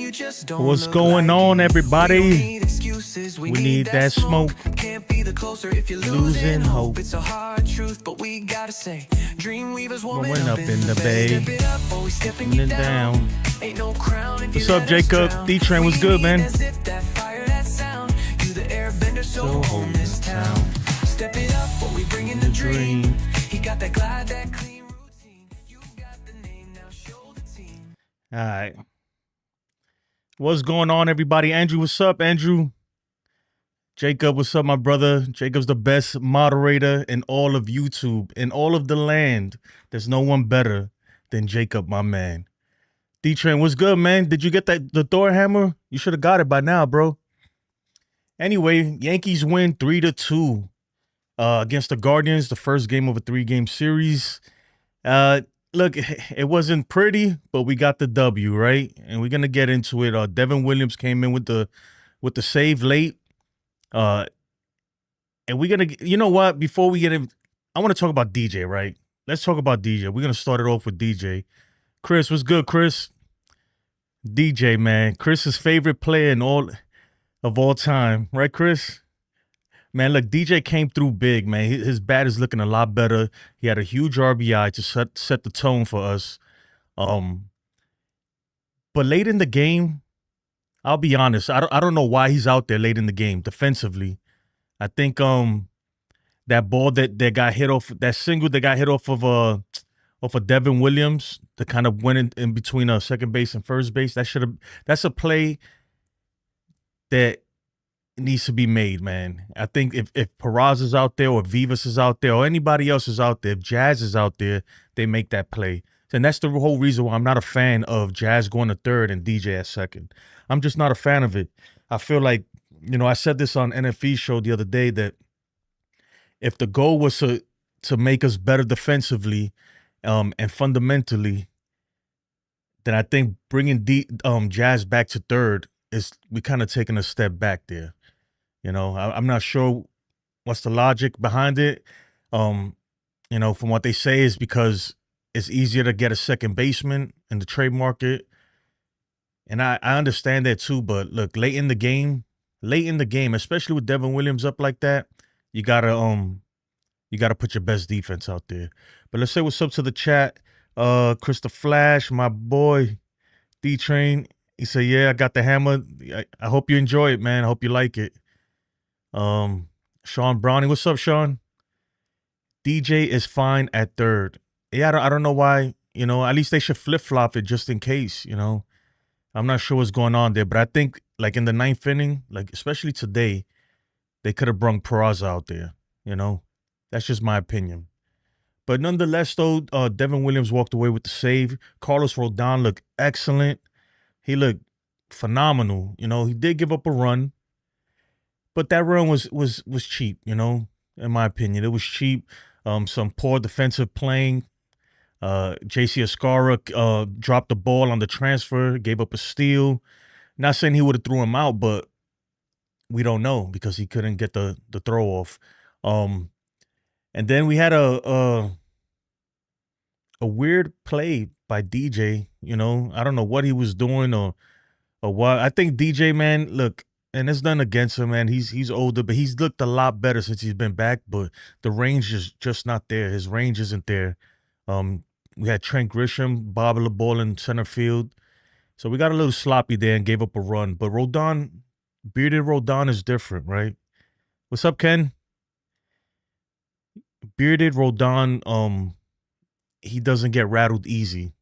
What's going on, everybody? We need that smoke. Losing hope. It's a hard truth, but we gotta say, Dreamweavers warming up in the bay. Stepping it down. Ain't no crown. What's up, Jacob? D-Train was good, man. So hold this town. Step it up, but we bring in the dream. He got that glide, that clean routine. You got the name, now show the team. All right. What's going on, everybody? Andrew, what's up, Andrew? Jacob, what's up, my brother? Jacob's the best moderator in all of YouTube, in all of the land. There's no one better than Jacob, my man. D-Train, what's good, man? Did you get the Thor hammer? You should have got it by now, bro. Anyway, Yankees win 3-2 against the Guardians, the first game of a 3-game series. Look, it wasn't pretty, but we got the W, right? And we're gonna get into it. Devin Williams came in with the save late. And we're gonna, you know what? Before we get in, I want to talk about DJ, right? Let's talk about DJ. We're gonna start it off with DJ. Chris, what's good, Chris? DJ, man, Chris's favorite player of all time, right, Chris? Man, look, DJ came through big, man. His bat is looking a lot better. He had a huge RBI to set the tone for us. But late in the game, I'll be honest, I don't know why he's out there late in the game defensively. I think that ball that got hit off, that single that got hit off of Devin Williams, that kind of went in between second base and first base. That's a play that needs to be made, man. I think if Peraza is out there or Vivas is out there or anybody else is out there, if Jazz is out there, they make that play. And that's the whole reason why I'm not a fan of Jazz going to third and DJ at second. I'm just not a fan of it. I feel like, I said this on NFE show the other day that if the goal was to make us better defensively and fundamentally, then I think bringing Jazz back to third we kind of taking a step back there. I'm not sure what's the logic behind it. From what they say is because it's easier to get a second baseman in the trade market. And I understand that too, but look, late in the game, especially with Devin Williams up like that, you gotta put your best defense out there. But let's say what's up to the chat. Chris the Flash, my boy, D-Train. He said, yeah, I got the hammer. I hope you enjoy it, man. I hope you like it. Sean Browning, what's up, Sean? DJ is fine at third. Yeah, I don't know why, at least they should flip-flop it just in case, I'm not sure what's going on there, but I think, like, in the ninth inning, like, especially today, they could have brung Peraza out there, That's just my opinion. But nonetheless, though, Devin Williams walked away with the save. Carlos Rodón looked excellent. He looked phenomenal. He did give up a run, but that run was cheap, in my opinion. It was cheap. Some poor defensive playing. JC Escara dropped the ball on the transfer, gave up a steal. Not saying he would have threw him out, but we don't know because he couldn't get the throw off. And then we had a weird play by DJ. I don't know what he was doing or what. I think DJ, man, look, and it's nothing against him, man. He's older, but he's looked a lot better since he's been back. But the range is just not there. His range isn't there. We had Trent Grisham bobble the ball in center field. So we got a little sloppy there and gave up a run. But bearded Rodón is different, right? What's up, Ken? Bearded Rodón, he doesn't get rattled easy.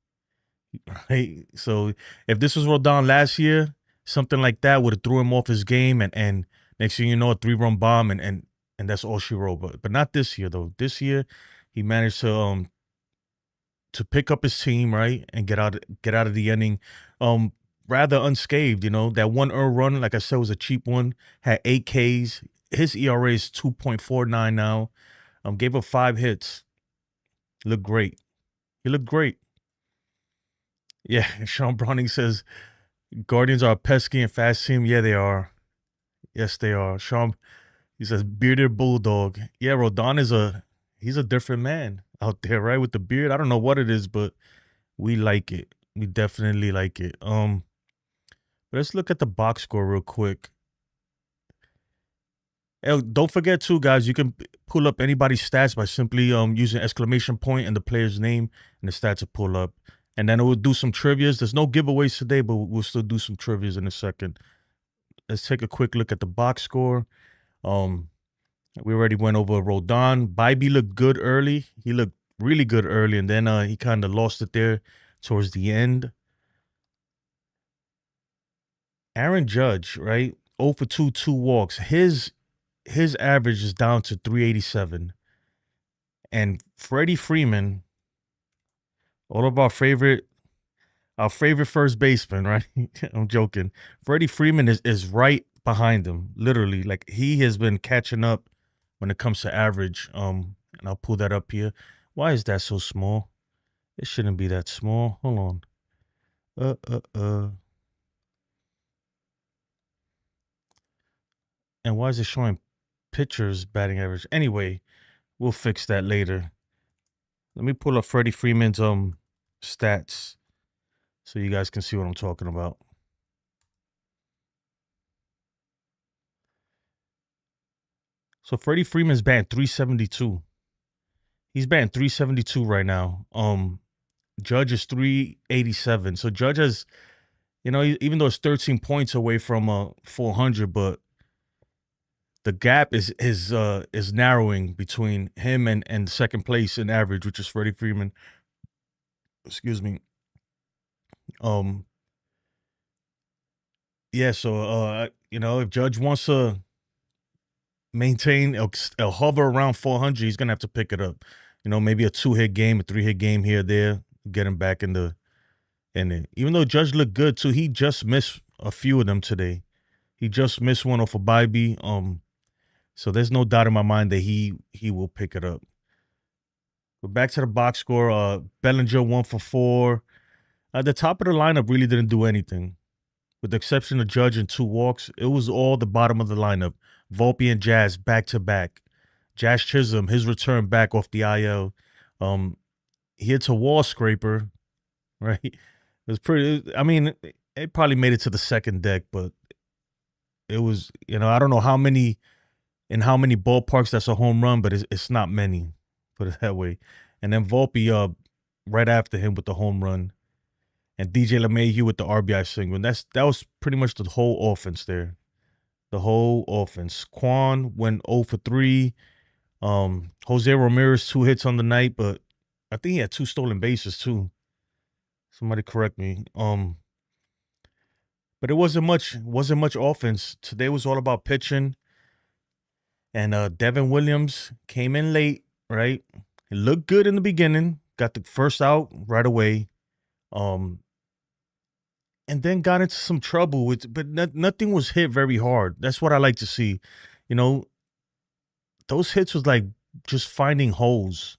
Right? So if this was Rodón last year, something like that would have threw him off his game and next thing you know, a 3-run bomb and that's all she wrote. But not this year, though. This year, he managed to pick up his team, right, and get out of the inning rather unscathed. That one earned run, like I said, was a cheap one. Had 8 Ks. His ERA is 2.49 now. Gave up 5 hits. Looked great. He looked great. Yeah, Sean Browning says Guardians are a pesky and fast team. Yeah, they are. Yes, they are. Sean, he says bearded bulldog. Yeah, Rodón he's a different man out there, right? With the beard. I don't know what it is, but we like it. We definitely like it. Let's look at the box score real quick. Don't forget too, guys, you can pull up anybody's stats by simply using exclamation point and the player's name, and the stats will pull up. And then it will do some trivias. There's no giveaways today, but we'll still do some trivias in a second. Let's take a quick look at the box score. We already went over Rodón. Bybee looked good early. He looked really good early, and then he kind of lost it there towards the end. Aaron Judge, right? 0 for 2, 2 walks. His average is down to 387. And Freddie Freeman, all of our favorite first baseman, right? I'm joking. Freddie Freeman is right behind him, literally. Like, he has been catching up when it comes to average. And I'll pull that up here. Why is that so small? It shouldn't be that small. Hold on. And why is it showing pitchers batting average? Anyway, we'll fix that later. Let me pull up Freddie Freeman's stats so you guys can see what I'm talking about. So Freddie Freeman's batting 372. He's batting 372 right now. Judge is 387. So Judge has, even though it's 13 points away from 400, but the gap is narrowing between him and second place in average, which is Freddie Freeman. Excuse me. Yeah, so if Judge wants to maintain a hover around 400, he's gonna have to pick it up. Maybe a 2-hit game, a 3-hit game here or there, get him back in it. Even though Judge looked good too, he just missed a few of them today. He just missed one off of Bybee. So there's no doubt in my mind that he will pick it up. But back to the box score. Bellinger 1 for 4. The top of the lineup really didn't do anything. With the exception of Judge and 2 walks, it was all the bottom of the lineup. Volpe and Jazz back-to-back. Jazz Chisholm, his return back off the IL. He hits a wall scraper, right? It was pretty, it probably made it to the second deck, but it was, I don't know how many ballparks that's a home run, but it's not many, put it that way. And then Volpe right after him with the home run. And DJ LeMahieu with the RBI single. And that was pretty much the whole offense there. The whole offense. Kwan went 0 for 3. José Ramírez 2 hits on the night, but I think he had 2 stolen bases too. Somebody correct me. But it wasn't much offense. Today was all about pitching. And Devin Williams came in late, right? It looked good in the beginning. Got the first out right away. And then got into some trouble but nothing was hit very hard. That's what I like to see. Those hits was like just finding holes.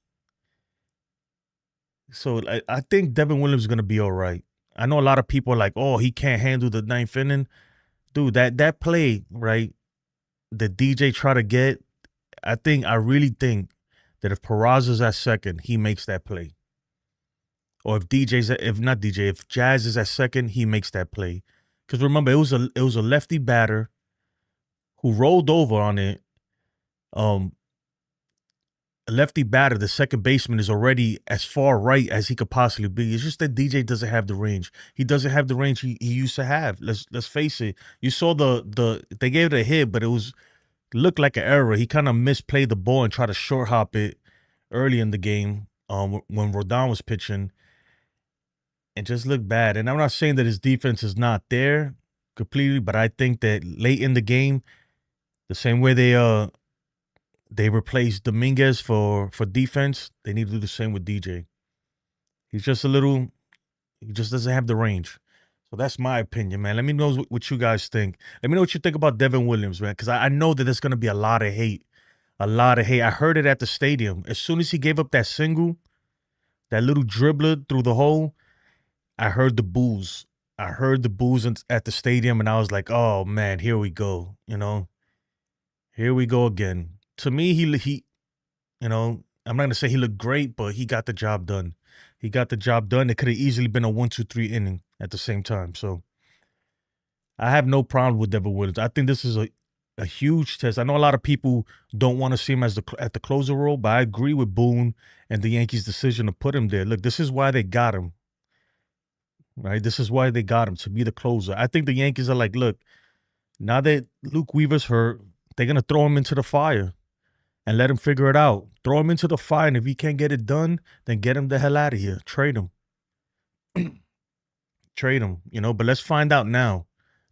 So I think Devin Williams is gonna be all right. I know a lot of people are like, oh, he can't handle the 9th inning. Dude, that play, right? The DJ try to get, I really think that if Peraza's at second, he makes that play. Or if Jazz is at second, he makes that play. Because remember, it was a lefty batter who rolled over on it. A lefty batter, the second baseman is already as far right as he could possibly be. It's just that DJ doesn't have the range. He doesn't have the range he used to have. Let's face it. You saw they gave it a hit, but it looked like an error. He kind of misplayed the ball and tried to short hop it early in the game when Rodón was pitching. And just looked bad. And I'm not saying that his defense is not there completely, but I think that late in the game, the same way they replaced Dominguez for defense, they need to do the same with DJ. He just doesn't have the range. So that's my opinion, man. Let me know what you guys think. Let me know what you think about Devin Williams, man, because I know that there's going to be a lot of hate. A lot of hate. I heard it at the stadium. As soon as he gave up that single, that little dribbler through the hole, I heard the boos. I heard the boos at the stadium, and I was like, oh, man, here we go. Here we go again. To me, he I'm not going to say he looked great, but he got the job done. It could have easily been a 1-2-3 inning at the same time. So I have no problem with Devin Williams. I think this is a huge test. I know a lot of people don't want to see him as at the closer role, but I agree with Boone and the Yankees' decision to put him there. Look, this is why they got him, right? This is why they got him, to be the closer. I think the Yankees are like, look, now that Luke Weaver's hurt, they're going to throw him into the fire and let him figure it out. Throw him into the fire, and if he can't get it done, then get him the hell out of here. Trade him. Trade him, but let's find out now.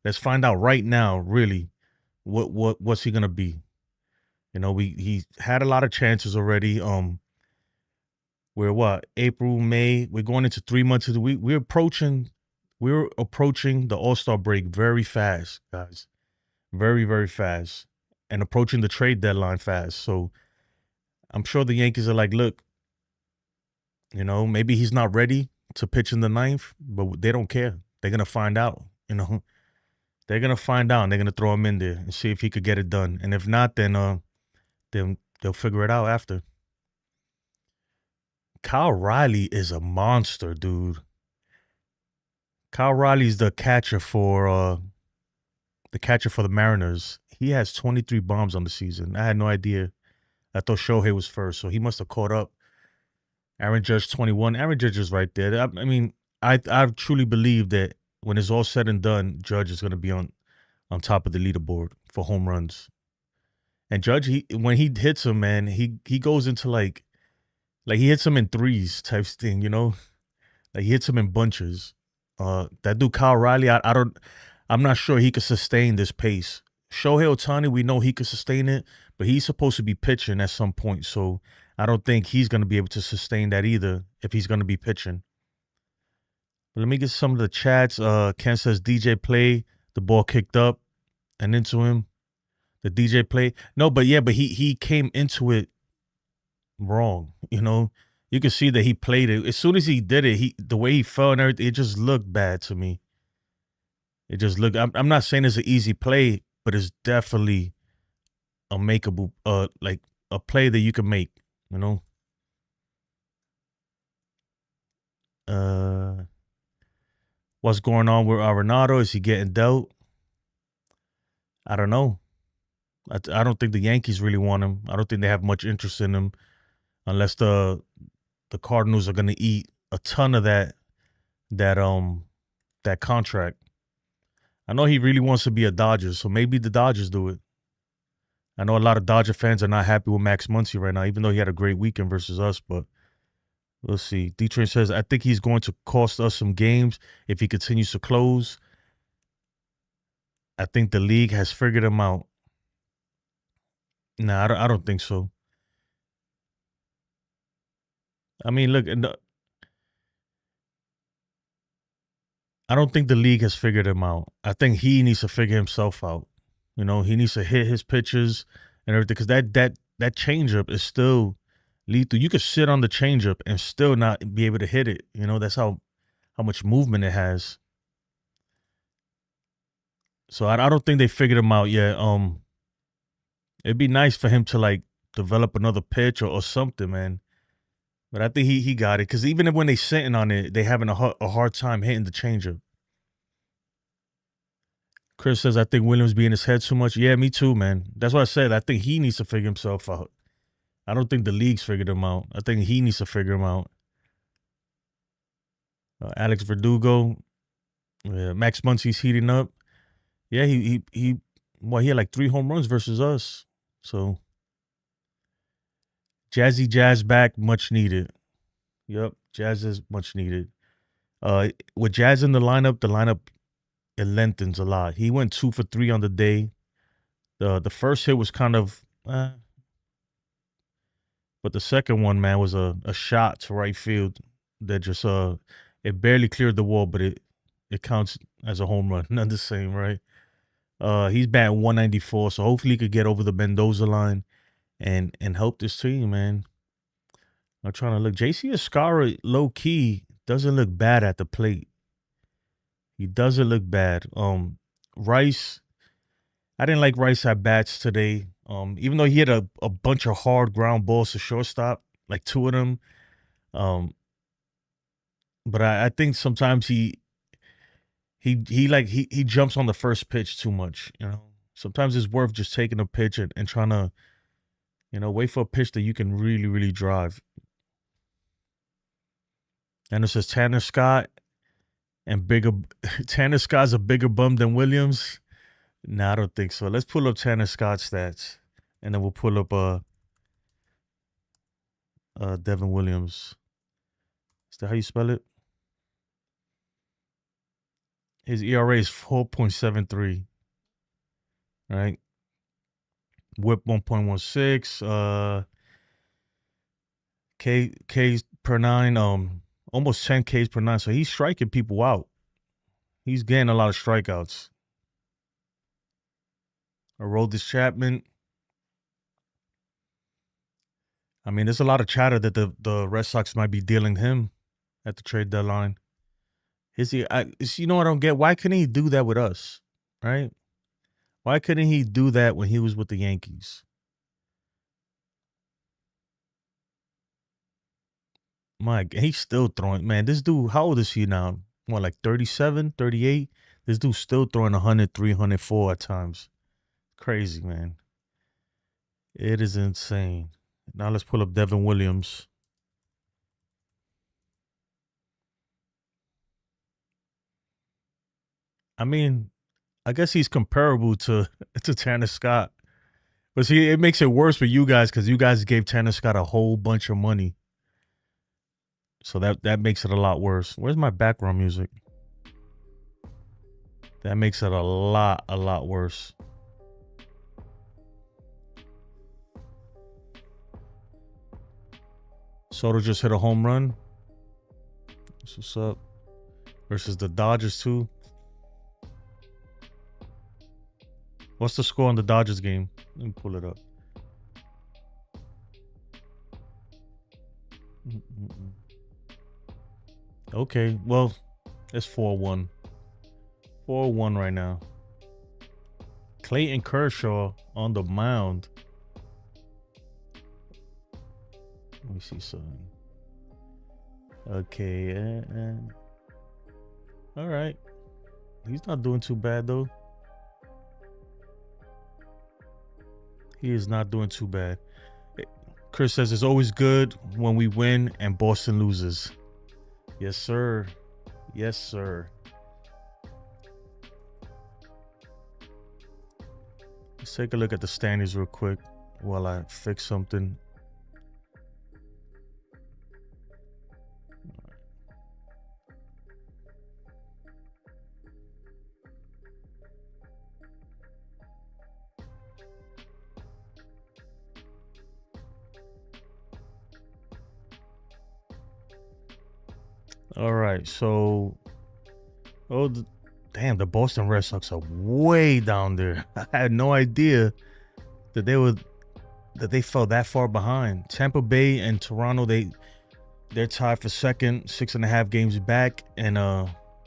Let's find out right now, really, what's he gonna be. He had a lot of chances already. We're April, May. We're going into 3 months of the week. We're approaching the All-Star break very fast, guys. Very, very fast. And approaching the trade deadline fast. So I'm sure the Yankees are like, look, maybe he's not ready to pitch in the ninth, but they don't care. They're gonna find out, They're gonna find out, and they're gonna throw him in there and see if he could get it done. And if not, then they'll figure it out after. Kyle Riley is a monster, dude. Kyle Riley's the catcher for the Mariners. He has 23 bombs on the season. I had no idea. I thought Shohei was first, so he must have caught up. Aaron Judge 21. Aaron Judge is right there. I mean, I truly believe that when it's all said and done, Judge is going to be on top of the leaderboard for home runs. And Judge, when he hits him, man, he goes into like he hits him in threes type thing, Like he hits him in bunches. That dude Kyle Riley, I'm not sure he could sustain this pace. Shohei Ohtani, we know he could sustain it, but he's supposed to be pitching at some point, so I don't think he's going to be able to sustain that either if he's going to be pitching. But let me get some of the chats. Ken says DJ play, the ball kicked up and into him. The DJ play. No, but he came into it wrong, You can see that he played it. As soon as he did it, the way he fell and everything, it just looked bad to me. It just looked, I'm not saying it's an easy play, but it's definitely a makeable, like a play that you can make, What's going on with Arenado? Is he getting dealt? I don't know. I don't think the Yankees really want him. I don't think they have much interest in him unless the Cardinals are going to eat a ton of that contract. I know he really wants to be a Dodger, so maybe the Dodgers do it. I know a lot of Dodger fans are not happy with Max Muncy right now, even though he had a great weekend versus us, but we'll see. D-Train says, I think he's going to cost us some games if he continues to close. I think the league has figured him out. Nah, I don't think so. I mean, look, I don't think the league has figured him out. I think he needs to figure himself out. He needs to hit his pitches and everything, because that changeup is still lethal. You could sit on the changeup and still not be able to hit it. That's how much movement it has. So I don't think they figured him out yet. It'd be nice for him to like develop another pitch or something, man. But I think he got it, because even when they sitting on it, they having a hard time hitting the changeup. Chris says, I think Williams be in his head too much. Yeah, me too, man. That's what I said. I think he needs to figure himself out. I don't think the league's figured him out. I think he needs to figure him out. Alex Verdugo. Max Muncy's heating up. Yeah, he had like 3 home runs versus us. So Jazzy Jazz back, much needed. Yep, Jazz is much needed. With Jazz in the lineup, it lengthens a lot. He went 2 for 3 on the day. The first hit was kind of, but the second one, man, was a shot to right field that just it barely cleared the wall, but it counts as a home run. Not the same, right? He's batting 194, so hopefully he could get over the Mendoza line and help this team, man. I'm trying to look. JC Escara, low key, doesn't look bad at the plate. He doesn't look bad. Rice, I didn't like Rice at bats today. Even though he had a bunch of hard ground balls to shortstop, like 2 of them. But I think sometimes he he jumps on the first pitch too much, you know. Sometimes it's worth just taking a pitch and trying to, you know, wait for a pitch that you can really, really drive. And it says Tanner Scott and bigger. Tanner Scott's a bigger bum than Williams. No, I don't think so. Let's pull up Tanner Scott's stats, and then we'll pull up Devin Williams. Is that how you spell it? His ERA is 4.73. Right. Whip 1.16. Ks per 9. Almost 10 Ks per 9. So he's striking people out. He's getting a lot of strikeouts. Aroldis Chapman. I mean, there's a lot of chatter that the Red Sox might be dealing him at the trade deadline. You know what I don't get? Why couldn't he do that with us? Right? Why couldn't he do that when he was with the Yankees? Mike, he's still throwing. Man, this dude, how old is he now? What, like 37, 38? This dude's still throwing 103, 104 at times. Crazy, man. It is insane. Now let's pull up Devin Williams. I mean, I guess he's comparable to Tanner Scott. But see, it makes it worse for you guys because you guys gave Tanner Scott a whole bunch of money. So that makes it a lot worse. Where's my background music? That makes it a lot worse. Soto just hit a home run. That's what's up. Versus the Dodgers too. What's the score on the Dodgers game? Let me pull it up. Okay, well, it's 4-1. 4-1 right now. Clayton Kershaw on the mound. Let me see something. Okay, all right. He's not doing too bad though. He is not doing too bad. Chris says it's always good when we win and Boston loses. Yes, sir. Yes, sir. Let's take a look at the standings real quick while I fix something. All right, so damn, the Boston Red Sox are way down there. I had no idea that they fell that far behind. Tampa Bay and Toronto, they're tied for second, 6.5 games back, and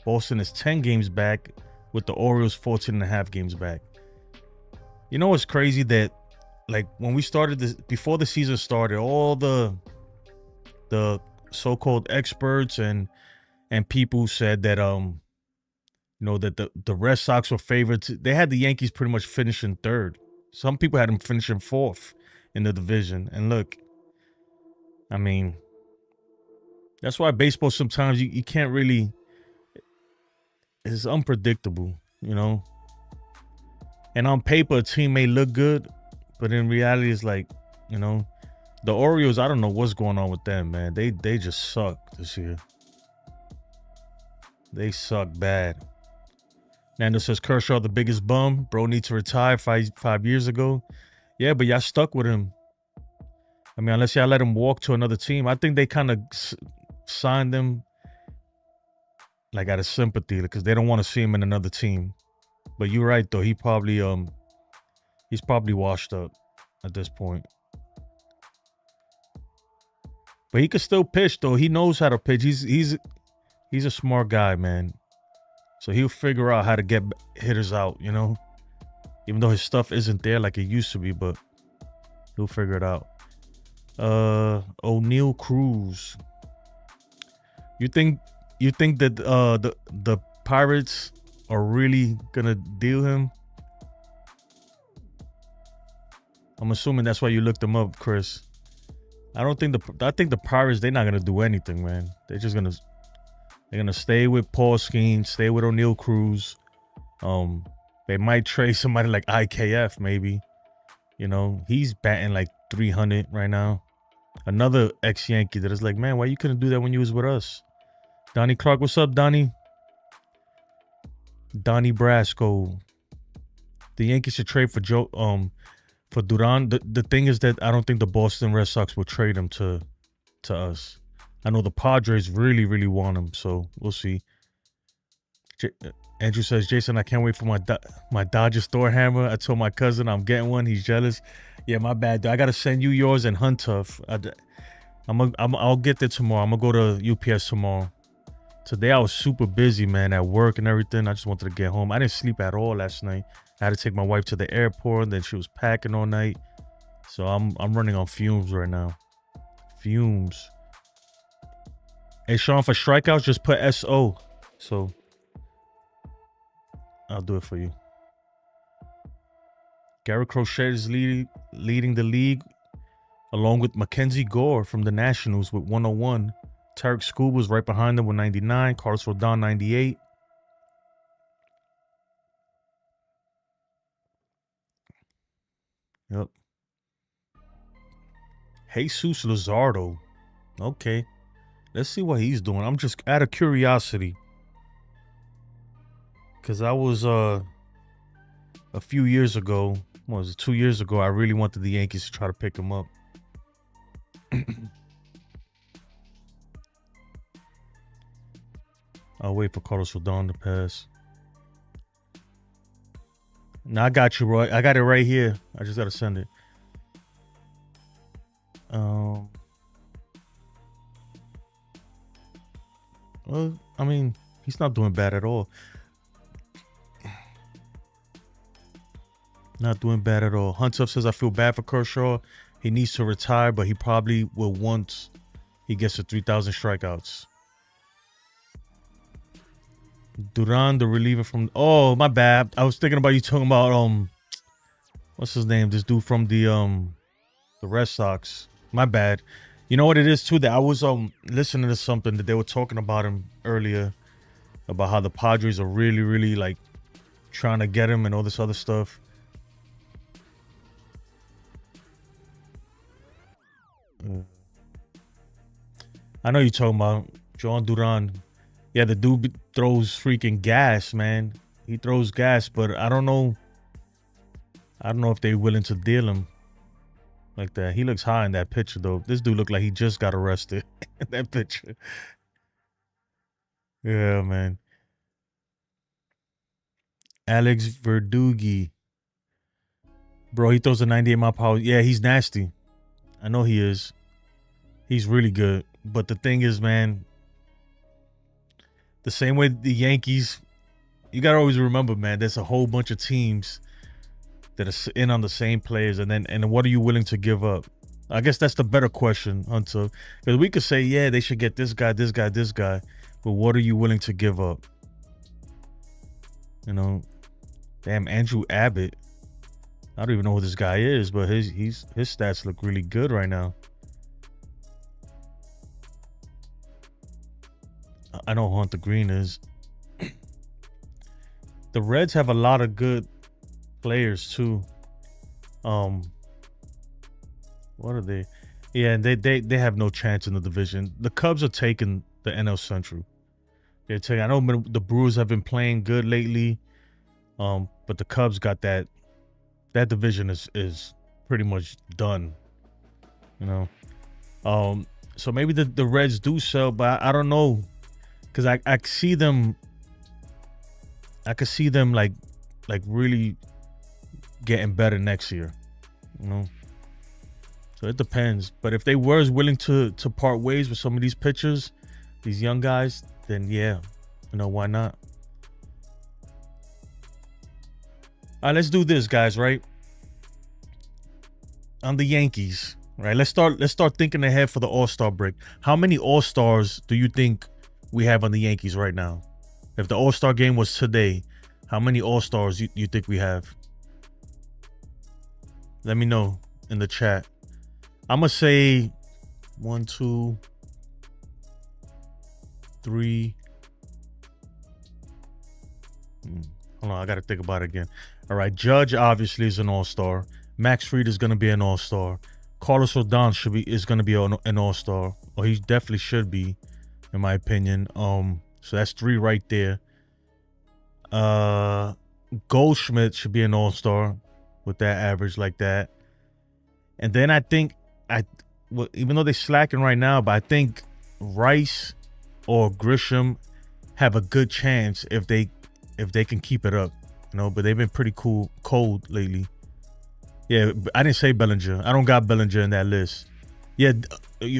Boston is 10 games back, with the Orioles 14.5 games back. You know what's crazy? That like when we started this, before the season started, all the so-called experts and people said that you know, that the Red Sox were favorites. They had the Yankees pretty much finishing third. Some people had them finishing fourth in the division. And look, I mean, that's why baseball sometimes you can't really, it's unpredictable, you know. And on paper, a team may look good, but in reality, it's like, you know, the Orioles, I don't know what's going on with them, man. They just suck this year. They suck bad. Nando says Kershaw the biggest bum. Bro needs to retire 5 years ago. Yeah, but y'all stuck with him. I mean, unless y'all let him walk to another team. I think they kind of signed him like out of sympathy because they don't want to see him in another team. But you're right though. He's probably washed up at this point. But he could still pitch though. He knows how to pitch. He's a smart guy, man. So he'll figure out how to get hitters out, you know? Even though his stuff isn't there like it used to be, but he'll figure it out. O'Neal Cruz. You think that the Pirates are really gonna deal him. I'm assuming that's why you looked them up, Chris. I think the Pirates, they're not gonna do anything, man. They're gonna stay with Paul Skeens, stay with O'Neal Cruz. They might trade somebody like IKF, maybe. You know, he's batting like 300 right now. Another ex-Yankee that is like, man, why you couldn't do that when you was with us? Donnie Clark, what's up, Donnie? Donnie Brasco. The Yankees should trade for for Duran. The thing is that I don't think the Boston Red Sox will trade him to us. I know the Padres really, really want him, so we'll see. Andrew says, Jason, I can't wait for my Dodgers Thor hammer. I told my cousin I'm getting one. He's jealous. Yeah, my bad. I gotta send you yours and Hunt Tough. I'll get there tomorrow. I'm gonna go to UPS tomorrow. Today I was super busy, man, at work and everything. I just wanted to get home. I didn't sleep at all last night. I had to take my wife to the airport. Then she was packing all night. So I'm running on fumes right now. Fumes. Hey, Sean, for strikeouts, just put SO. So I'll do it for you. Garrett Crochet is leading the league along with Mackenzie Gore from the Nationals with 101. Tarek Skubal was right behind him with 99. Carlos Rodón, 98. Yep. Jesus Luzardo. Okay. Let's see what he's doing. I'm just out of curiosity. Because I was a few years ago, what was it, 2 years ago, I really wanted the Yankees to try to pick him up. I'll wait for Carlos Rodón to pass. No, I got you, Roy. I got it right here. I just got to send it. Well, I mean, he's not doing bad at all. Not doing bad at all. Huntsup says, I feel bad for Kershaw. He needs to retire, but he probably will once he gets to 3,000 strikeouts. Duran, the reliever from... Oh, my bad. I was thinking about you talking about, what's his name? This dude from the Red Sox. My bad. You know what it is, too? That I was listening to something that they were talking about him earlier. About how the Padres are really, really, like, trying to get him and all this other stuff. I know you're talking about John Duran. Yeah, the dude throws freaking gas, man. He throws gas, but I don't know. I don't know if they're willing to deal him like that. He looks high in that picture, though. This dude looked like he just got arrested in that picture. Yeah, man. Alex Verdugi. Bro, he throws a 98 mile per hour. Yeah, he's nasty. I know he is. He's really good. But the thing is, man, the same way the Yankees, you got to always remember, man, there's a whole bunch of teams that are in on the same players. And what are you willing to give up? I guess that's the better question, Hunter. Because we could say, yeah, they should get this guy, this guy, this guy. But what are you willing to give up? You know, damn, Andrew Abbott. I don't even know who this guy is, but his stats look really good right now. I know who Hunter Green is. The Reds have a lot of good players too. What are they? Yeah, they have no chance in the division. The Cubs are taking the NL Central. They're taking. I know the Brewers have been playing good lately, but the Cubs got that. That division is pretty much done. You know, so maybe the Reds do sell, but I don't know. Because I see them, I could see them like really getting better next year, you know. So it depends. But if they were willing to part ways with some of these pitchers, these young guys, then yeah, you know, why not? All right, let's do this, guys. Right, on the Yankees, right? Let's start thinking ahead for the All-Star break. How many All-Stars do you think we have on the Yankees right now? If the All-Star game was today, How many All-Stars you think we have? Let me know in the chat. I'm going to say 1, 2, 3. Hold on, I got to think about it again. All right, Judge obviously is an All-Star. Max Fried is going to be an All-Star. Carlos Rodón is going to be an All-Star. Or he definitely should be, in my opinion. So that's 3 right there. Goldschmidt should be an All-Star with that average like that. And then I think even though they're slacking right now, but I think Rice or Grisham have a good chance if they can keep it up, but they've been pretty cold lately. Yeah, I didn't say Bellinger. I don't got Bellinger in that list. Yeah,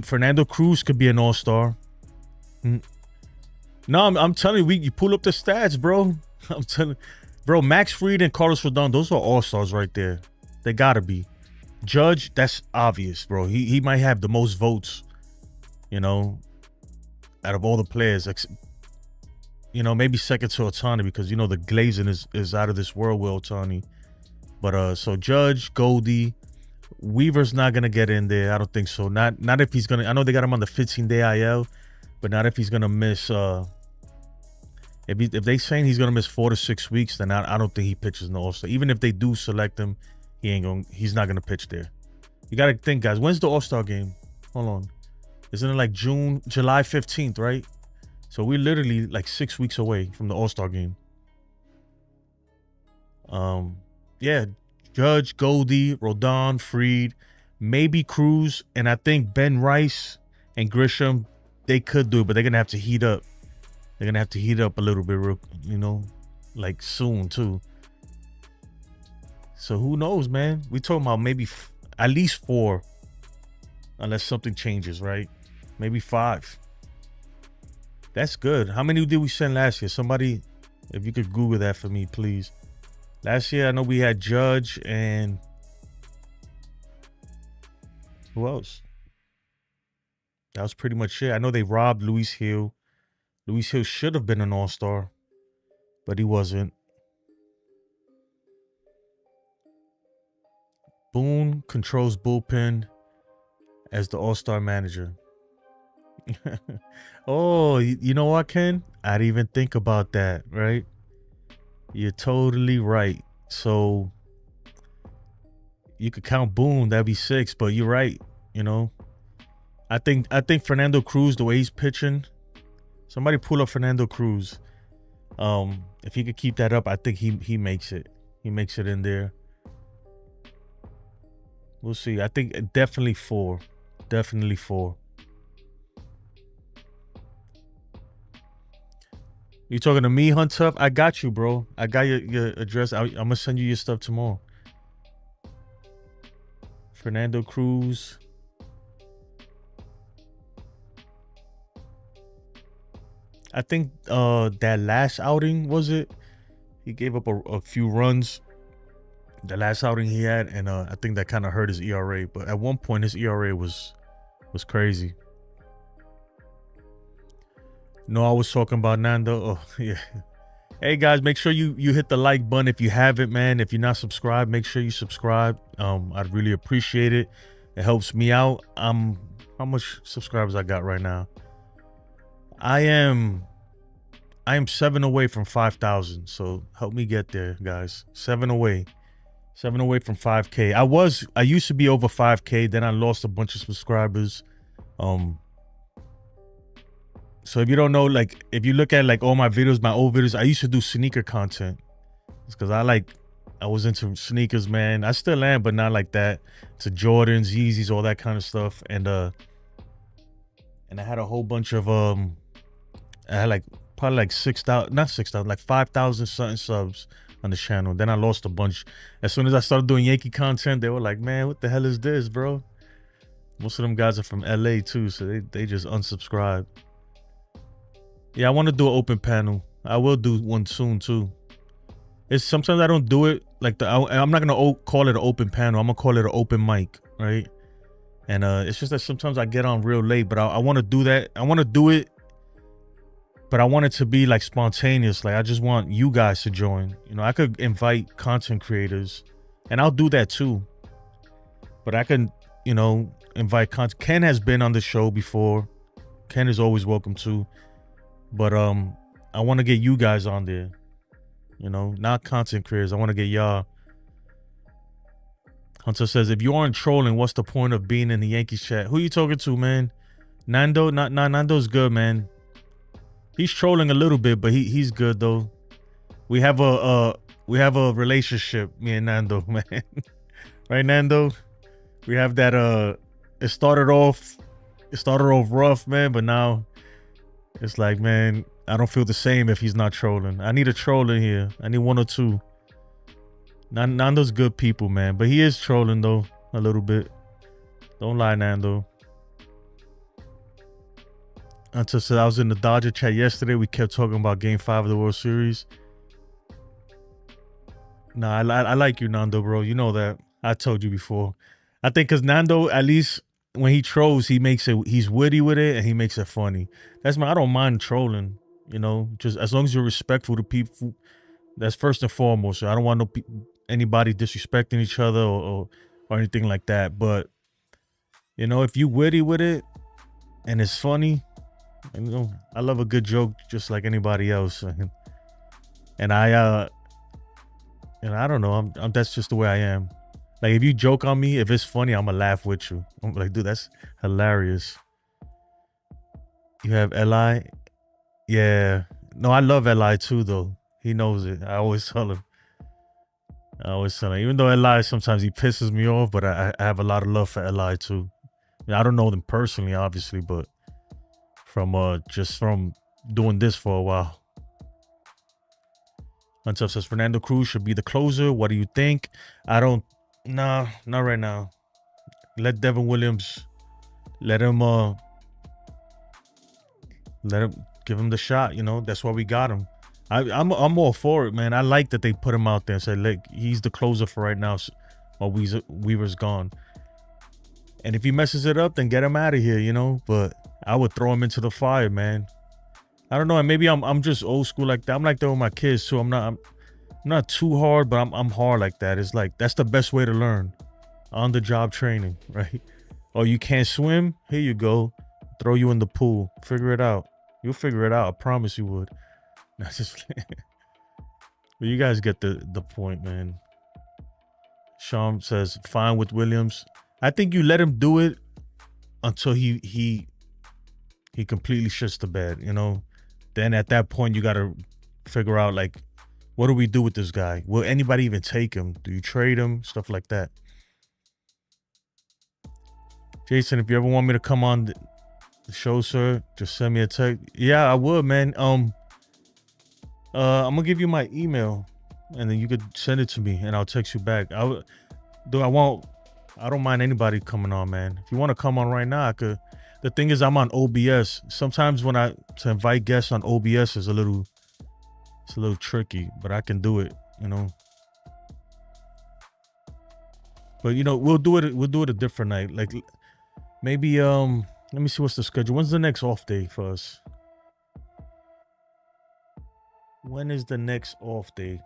Fernando Cruz could be an All-Star. No, I'm telling you, you pull up the stats, bro. I'm telling you, bro, Max Fried and Carlos Rodón, those are All-Stars right there. They gotta be. Judge, that's obvious, bro. He might have the most votes, out of all the players. Maybe second to Ohtani because, the glazing is out of this world with Ohtani. But so Judge, Goldie, Weaver's not gonna get in there. I don't think so. Not if he's gonna. I know they got him on the 15-day IL, but not if he's gonna miss. If they saying he's gonna miss 4 to 6 weeks, then I don't think he pitches in the All-Star. Even if they do select him, he's not gonna pitch there. You gotta think, guys. When's the All-Star game? Hold on. Isn't it like July 15th, right? So we're literally like 6 weeks away from the All-Star game. Yeah, Judge, Goldie, Rodón, Fried, maybe Cruz, and I think Ben Rice and Grisham, they could do it, but they're gonna have to heat up. They're gonna have to heat up a little bit, like soon too. So who knows, man? We talking about maybe at least 4, unless something changes, right? Maybe 5. That's good. How many did we send last year? Somebody, if you could Google that for me, please. Last year, I know we had Judge and who else? That was pretty much it. I know they robbed Luis Hill. Luis Hill should have been an All-Star, but he wasn't. Boone controls bullpen as the All-Star manager. Oh, you know what, Ken? I didn't even think about that, right? You're totally right. So you could count Boone, that'd be 6, but you're right, I think Fernando Cruz, the way he's pitching, somebody pull up Fernando Cruz. If he could keep that up, I think he makes it. He makes it in there. We'll see. I think definitely 4. Definitely 4. You talking to me, Hunt? I got you, bro. I got your address. I'm going to send you your stuff tomorrow. Fernando Cruz. I think that last outing, was it? He gave up a few runs. The last outing he had, and I think that kind of hurt his ERA. But at one point, his ERA was crazy. No, I was talking about Nando. Oh, yeah. Hey, guys, make sure you hit the like button if you haven't, man. If you're not subscribed, make sure you subscribe. I'd really appreciate it. It helps me out. How much subscribers I got right now? I am 7 away from 5,000. So help me get there, guys. 7 away. 7 away from 5K. I used to be over 5K. Then I lost a bunch of subscribers. So if you don't know, like, if you look at like all my videos, my old videos, I used to do sneaker content. It's because I was into sneakers, man. I still am, but not like that. To Jordans, Yeezys, all that kind of stuff. And I had a whole bunch of I had like probably like 6,000, not 6,000, like 5,000 something subs on the channel. Then I lost a bunch. As soon as I started doing Yankee content, they were like, man, what the hell is this, bro? Most of them guys are from LA too, so they just unsubscribed. Yeah, I want to do an open panel. I will do one soon too. It's sometimes I don't do it like I'm not gonna call it an open panel. I'm gonna call it an open mic, right? And it's just that sometimes I get on real late, but I want to do that. I want to do it but I want it to be like spontaneous. Like I just want you guys to join. You know, I could invite content creators, and I'll do that too. But I can, you know, invite content. Ken has been on the show before. Ken is always welcome too. But I want to get you guys on there. You know, not content creators. I want to get y'all. Hunter says, if you aren't trolling, what's the point of being in the Yankees chat? Who you talking to, man? Nando? Nando's good, man. He's trolling a little bit, but he's good though. We have a relationship, me and Nando, man. Right, Nando? We have that it started off rough, man, but now it's like, man, I don't feel the same if he's not trolling. I need a troll in here. I need one or two. Nando's good people, man, but he is trolling though a little bit. Don't lie, Nando. Until said I was in the Dodger chat yesterday. We kept talking about Game 5 of the World Series. Nah, I like you, Nando, bro. You know that. I told you before. I think because Nando, at least when he trolls, he's witty with it and he makes it funny. I don't mind trolling, you know, just as long as you're respectful to people. That's first and foremost. So I don't want anybody disrespecting each other or anything like that. But, you know, if you witty with it and it's funny, you know, I love a good joke just like anybody else. And I don't know. That's just the way I am. Like, if you joke on me, if it's funny, I'm gonna laugh with you. I'm like, dude, that's hilarious. You have Eli? Yeah. No, I love Eli too, though. He knows it. I always tell him. Even though Eli, sometimes he pisses me off, but I have a lot of love for Eli too. I don't know them personally, obviously, but from doing this for a while. Until says Fernando Cruz should be the closer. What do you think? Nah, not right now. Let Devin Williams, let him give him the shot. You know, that's why we got him. I'm all for it, man. I like that they put him out there and said, look, he's the closer for right now while Weaver's gone. And if he messes it up, then get him out of here, you know. But I would throw him into the fire, man. I don't know. And maybe I'm just old school like that. I'm like that with my kids too. I'm not too hard, but I'm hard like that. It's like that's the best way to learn, on the job training, right? Oh, you can't swim? Here you go. Throw you in the pool. Figure it out. You'll figure it out. I promise you would. Not just. But you guys get the point, man. Sean says fine with Williams. I think you let him do it until he completely shits the bed, you know. Then at that point you gotta figure out, like, what do we do with this guy? Will anybody even take him? Do you trade him? Stuff like that. Jason, if you ever want me to come on the show, sir, just send me a text. Yeah, I would, man. I'm gonna give you my email, and then you could send it to me, and I'll text you back. I don't mind anybody coming on, man. If you want to come on right now, I could. The thing is, I'm on OBS. Sometimes to invite guests on OBS is a little tricky, but I can do it, you know. But you know, we'll do it a different night. Like maybe let me see what's the schedule. When's the next off day for us? When is the next off day?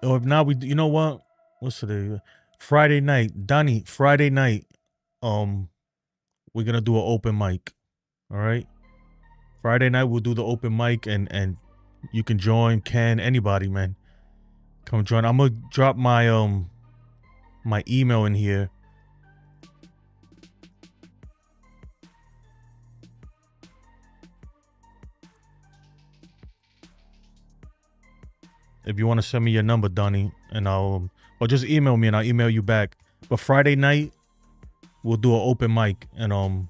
Or if not, you know what? What's today? Friday night. Donnie, Friday night. We're gonna do an open mic. All right. Friday night we'll do the open mic and you can join. Anybody, man. Come join. I'm gonna drop my my email in here. If you want to send me your number, Donnie, and or just email me and I'll email you back. But Friday night, we'll do an open mic and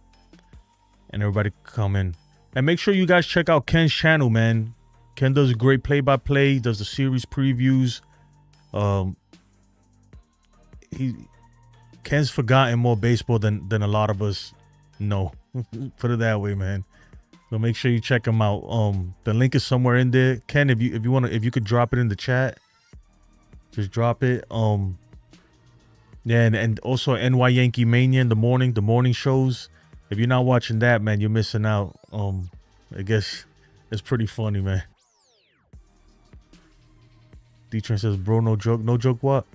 everybody come in. And make sure you guys check out Ken's channel, man. Ken does a great play-by-play, does the series previews. Ken's forgotten more baseball than a lot of us know. Put it that way, man. So make sure you check him out. The link is somewhere in there. Ken, if you could drop it in the chat, just drop it. Yeah, and also NY Yankee Mania in the morning shows. If you're not watching that, man, you're missing out. I guess it's pretty funny, man. D-Train says, bro, no joke. No joke what?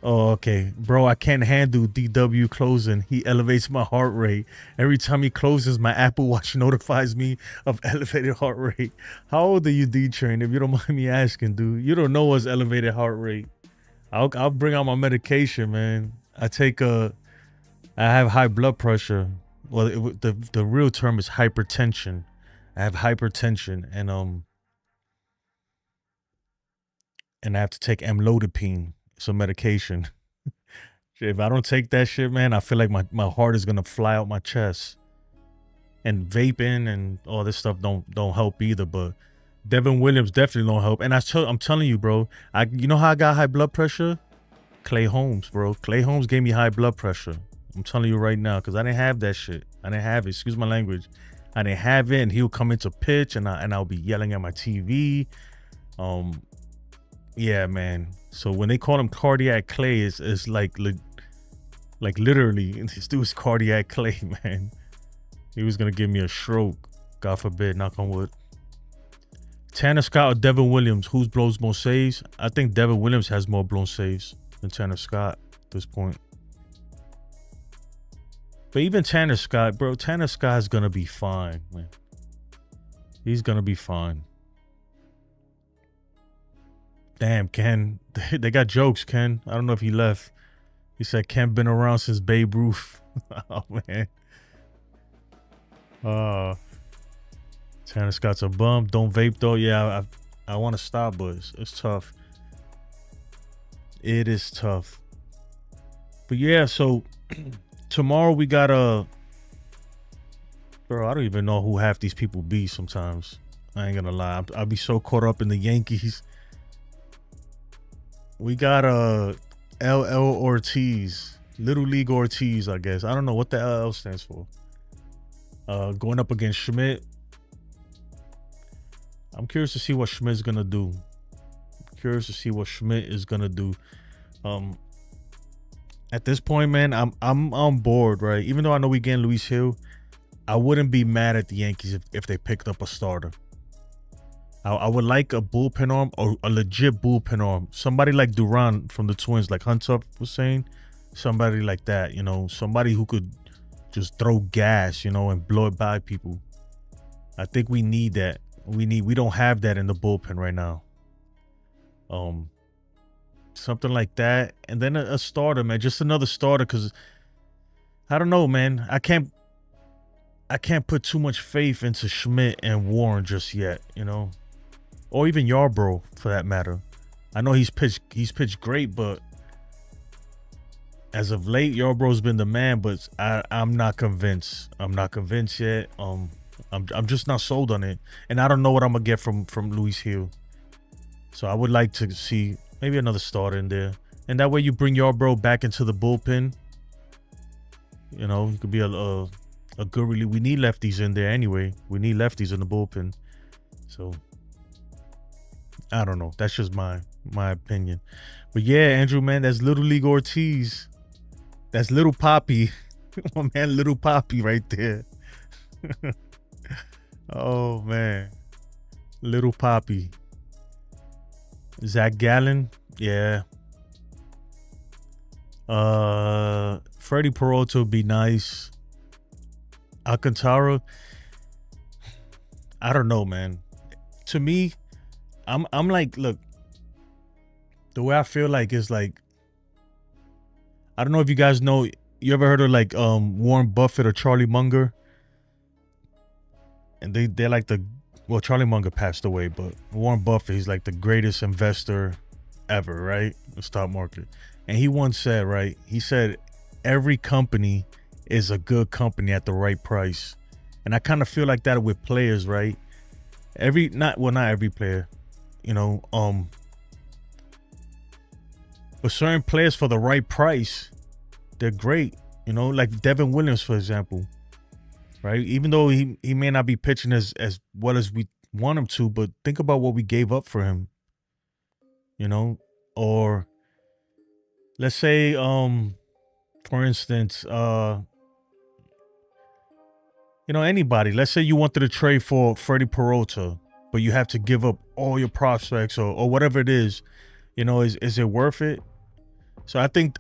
Oh, okay. Bro, I can't handle DW closing. He elevates my heart rate. Every time he closes, my Apple Watch notifies me of elevated heart rate. How old are you, D-Train? If you don't mind me asking, dude. You don't know what's elevated heart rate. I'll bring out my medication, man. I have high blood pressure. Well, the real term is hypertension. I have hypertension, and I have to take amlodipine, some medication. If I don't take that shit, man, I feel like my heart is gonna fly out my chest. And vaping and all this stuff don't help either. But Devin Williams definitely don't help. And I'm telling you, bro. You know how I got high blood pressure? Clay Holmes, bro. Clay Holmes gave me high blood pressure. I'm telling you right now, because I didn't have that shit. I didn't have it. Excuse my language. I didn't have it, and he'll come into pitch, and I'll be yelling at my TV. Yeah, man. So when they call him cardiac Clay, it's like literally, this dude's cardiac Clay, man. He was gonna give me a stroke. God forbid, knock on wood. Tanner Scott or Devin Williams, who blows more saves? I think Devin Williams has more blown saves than Tanner Scott at this point. But even Tanner Scott, bro, Tanner Scott's gonna be fine, man. He's gonna be fine. Damn, Ken. They got jokes, Ken. I don't know if he left. He said Ken been around since Babe Ruth. Oh, man. Tanner Scott's a bum. Don't vape, though. Yeah, I want to stop, but it's tough. It is tough. But, yeah, so tomorrow we got bro, I don't even know who half these people be sometimes. I ain't gonna lie. I'll be so caught up in the Yankees. We got LL Ortiz, Little League Ortiz, I guess. I don't know what the LL stands for. Going up against Schmidt. I'm curious to see what Schmidt's gonna do. At this point, man, I'm on board, right? Even though I know we getting Luis Hill, I wouldn't be mad at the Yankees if they picked up a starter. I would like a bullpen arm, or a legit bullpen arm. Somebody like Duran from the Twins, like Hunter was saying. Somebody like that, you know. Somebody who could just throw gas, you know, and blow it by people. I think we need that. We don't have that in the bullpen right now. Something like that. And then a starter, man. Just another starter, because I don't know, man. I can't put too much faith into Schmidt and Warren just yet, you know. Or even Yarbrough, for that matter. I know he's pitched great, but as of late, Yarbrough's been the man. But I'm not convinced. I'm not convinced yet. I'm just not sold on it, and I don't know what I'm gonna get from Luis Hill. So I would like to see maybe another starter in there, and that way you bring Yarbrough back into the bullpen. You know, he could be a good relief. We need lefties in there anyway. We need lefties in the bullpen. So I don't know. That's just my opinion. But yeah, Andrew, man, that's Little League Ortiz. That's Little Poppy. My man, Little Poppy right there. Oh, man. Little Poppy. Zach Gallen. Yeah. Freddie Peralta would be nice. Alcantara. I don't know, man. To me, I'm like, look, the way I feel like is like, I don't know if you guys know, you ever heard of like Warren Buffett or Charlie Munger? And they're like Charlie Munger passed away, but Warren Buffett, he's like the greatest investor ever, right? The stock market. And he once said, right? He said, every company is a good company at the right price. And I kind of feel like that with players, right? Not every player, you know, but certain players for the right price, they're great. You know, like Devin Williams, for example, right? Even though he may not be pitching as well as we want him to, but think about what we gave up for him, you know? Or let's say For instance, anybody. Let's say you wanted to trade for Freddie Peralta, but you have to give up all your prospects or whatever it is. Is it worth it? So I think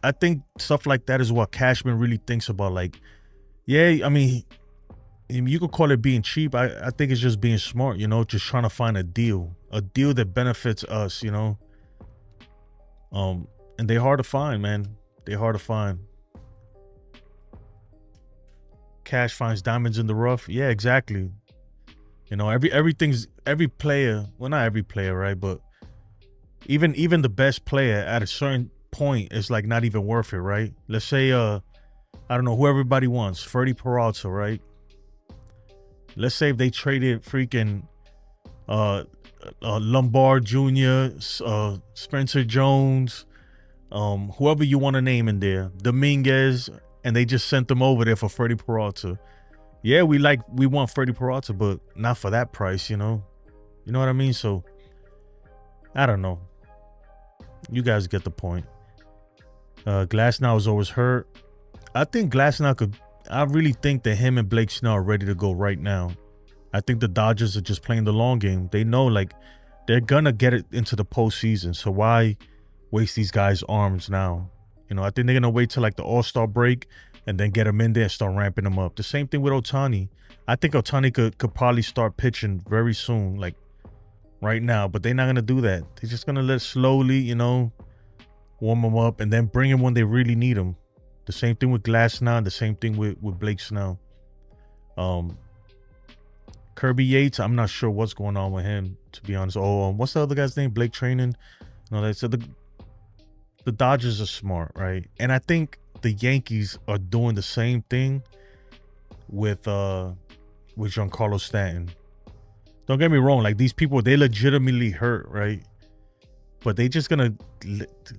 stuff like that is what Cashman really thinks about. Like, yeah, I mean, you could call it being cheap. I think it's just being smart, just trying to find a deal that benefits us, and they're hard to find, man. They're hard to find. Cash finds diamonds in the rough. Yeah, exactly. Every player, well, not every player, right? But even the best player at a certain point is like not even worth it, right? Let's say I don't know who everybody wants, Freddie Peralta, right? Let's say if they traded freaking Lombard Jr., Spencer Jones, whoever you want to name in there, Dominguez, and they just sent them over there for Freddie Peralta. Yeah, we want Freddie Peralta, but not for that price, You know what I mean? So I don't know. You guys get the point. Glasnow is always hurt. I think Glasnow I really think that him and Blake Snell are ready to go right now. I think the Dodgers are just playing the long game. They know they're gonna get it into the postseason. So why waste these guys' arms now? I think they're gonna wait till the All-Star break and then get them in there and start ramping them up. The same thing with Ohtani. I think Ohtani could probably start pitching very soon, right now, but they're not gonna do that. They're just gonna let slowly, warm them up and then bring them when they really need them. The same thing with Glasnow, and the same thing with Blake Snell. Kirby Yates, I'm not sure what's going on with him, to be honest. What's the other guy's name? Blake Training. They said the Dodgers are smart, right? And I think the Yankees are doing the same thing with Giancarlo Stanton. Don't get me wrong, these people, they legitimately hurt, right? But they just gonna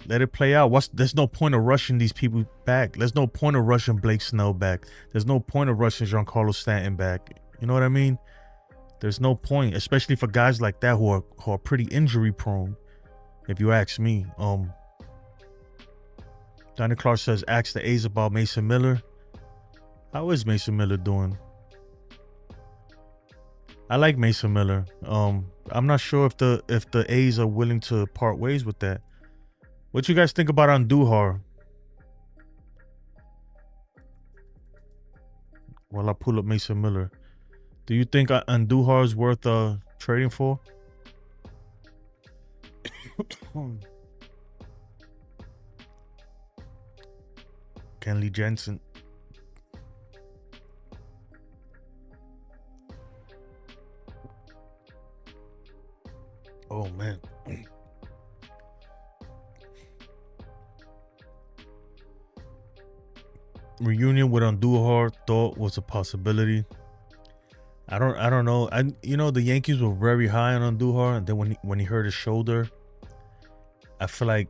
let it play out. There's no point of rushing these people back. There's no point of rushing Blake Snell back. There's no point of rushing Giancarlo Stanton back. You know what I mean? There's no point, especially for guys like that who are pretty injury prone, if you ask me. Donnie Clark says, ask the A's about Mason Miller. How is Mason Miller doing? I like Mason Miller. I'm not sure if the A's are willing to part ways with that. What you guys think about Andujar? While I pull up Mason Miller, do you think Andujar is worth trading for? Kenley Jensen. Oh man. Reunion with Andujar thought was a possibility. I don't know. The Yankees were very high on Andujar, and then when he hurt his shoulder, I feel like,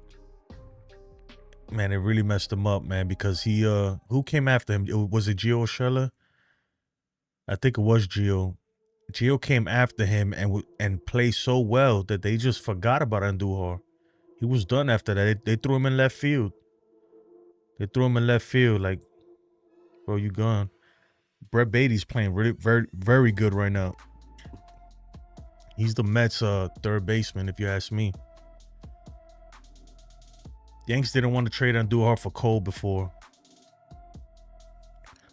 man, it really messed him up, man, because who came after him? Was it Gio Urshela? I think it was Gio. Gio came after him and played so well that they just forgot about Andujar. He was done after that. They threw him in left field. Like, bro, you gone. Brett Beatty's playing really very, very good right now. He's the Mets' third baseman, if you ask me. Yankees didn't want to trade Andujar for Cole before.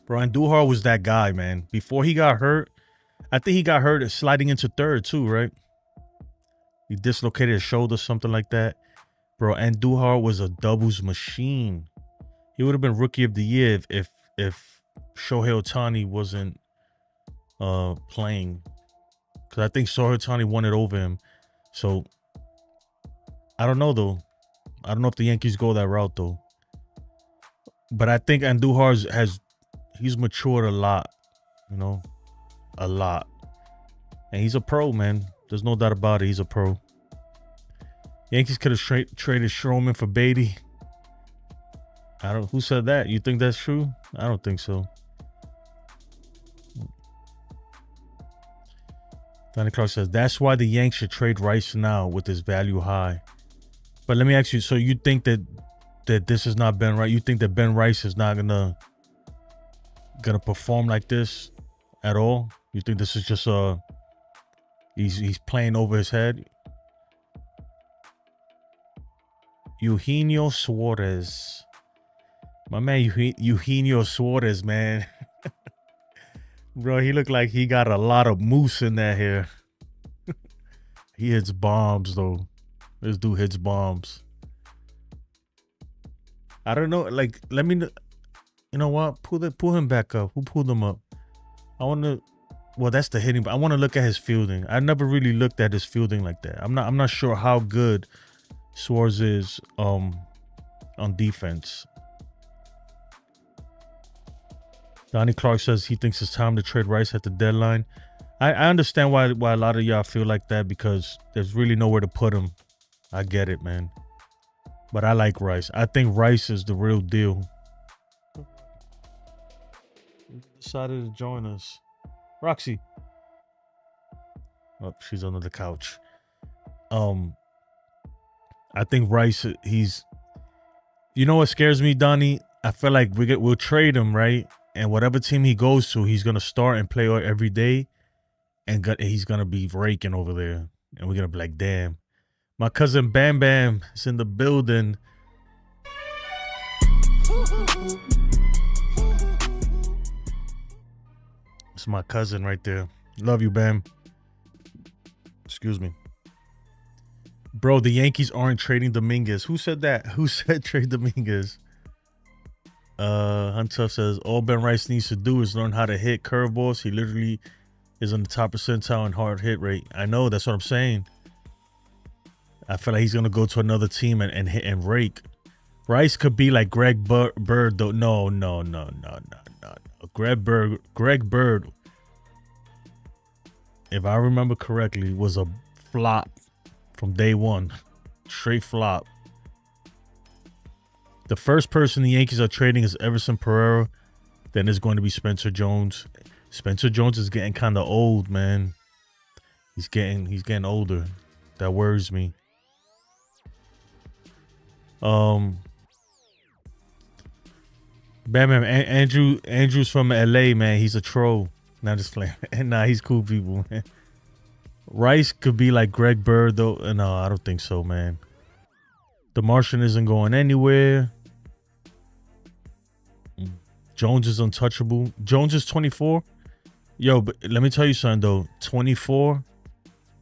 Bro, Andujar was that guy, man. Before he got hurt, I think he got hurt sliding into third too, right? He dislocated his shoulder, something like that. Bro, Andujar was a doubles machine. He would have been Rookie of the Year if Shohei Ohtani wasn't playing. Because I think Shohei Ohtani won it over him. So, I don't know, though. I don't know if the Yankees go that route, though. But I think Andujar he's matured a lot. A lot. And he's a pro, man. There's no doubt about it. He's a pro. Yankees could have traded Stroman for Beatty. Who said that? You think that's true? I don't think so. Donnie Clark says, that's why the Yanks should trade Rice now with his value high. But let me ask you, so you think that that this is not Ben Rice? You think that Ben Rice is not gonna perform like this at all? You think this is just he's playing over his head? Eugenio Suarez, my man, Eugenio Suarez, man. Bro, he looked like he got a lot of moose in that hair. He hits bombs though. This dude hits bombs. I don't know. Like, let me. You know what? Pull him back up. Who pulled him up? I want to. Well, that's the hitting. But I want to look at his fielding. I never really looked at his fielding like that. I'm not sure how good Suarez is on defense. Donnie Clark says he thinks it's time to trade Rice at the deadline. I understand why a lot of y'all feel like that, because there's really nowhere to put him. I get it, man. But I like Rice. I think Rice is the real deal. Decided to join us. Roxy. Oh, she's under the couch. I think Rice, he's... You know what scares me, Donnie? I feel like we'll trade him, right? And whatever team he goes to, he's going to start and play every day. And he's going to be raking over there. And we're going to be like, damn. My cousin Bam Bam is in the building. It's my cousin right there. Love you, Bam. Excuse me. Bro, the Yankees aren't trading Dominguez. Who said that? Who said trade Dominguez? Huntuff says, all Ben Rice needs to do is learn how to hit curveballs. He literally is on the top percentile in hard hit rate. I know, that's what I'm saying. I feel like he's going to go to another team and hit and rake. Rice could be like Greg Bird, though. No. Greg Bird, if I remember correctly, was a flop from day one. Straight flop. The first person the Yankees are trading is Everson Pereira. Then it's going to be Spencer Jones. Spencer Jones is getting kind of old, man. He's getting older. That worries me. Bam, Andrew's from LA, man. He's a troll. Not just playing. Nah, he's cool people, man. Rice could be like Greg Bird, though. No, I don't think so, man. The Martian isn't going anywhere. Jones is untouchable. Jones is 24. Yo, but let me tell you something, though. 24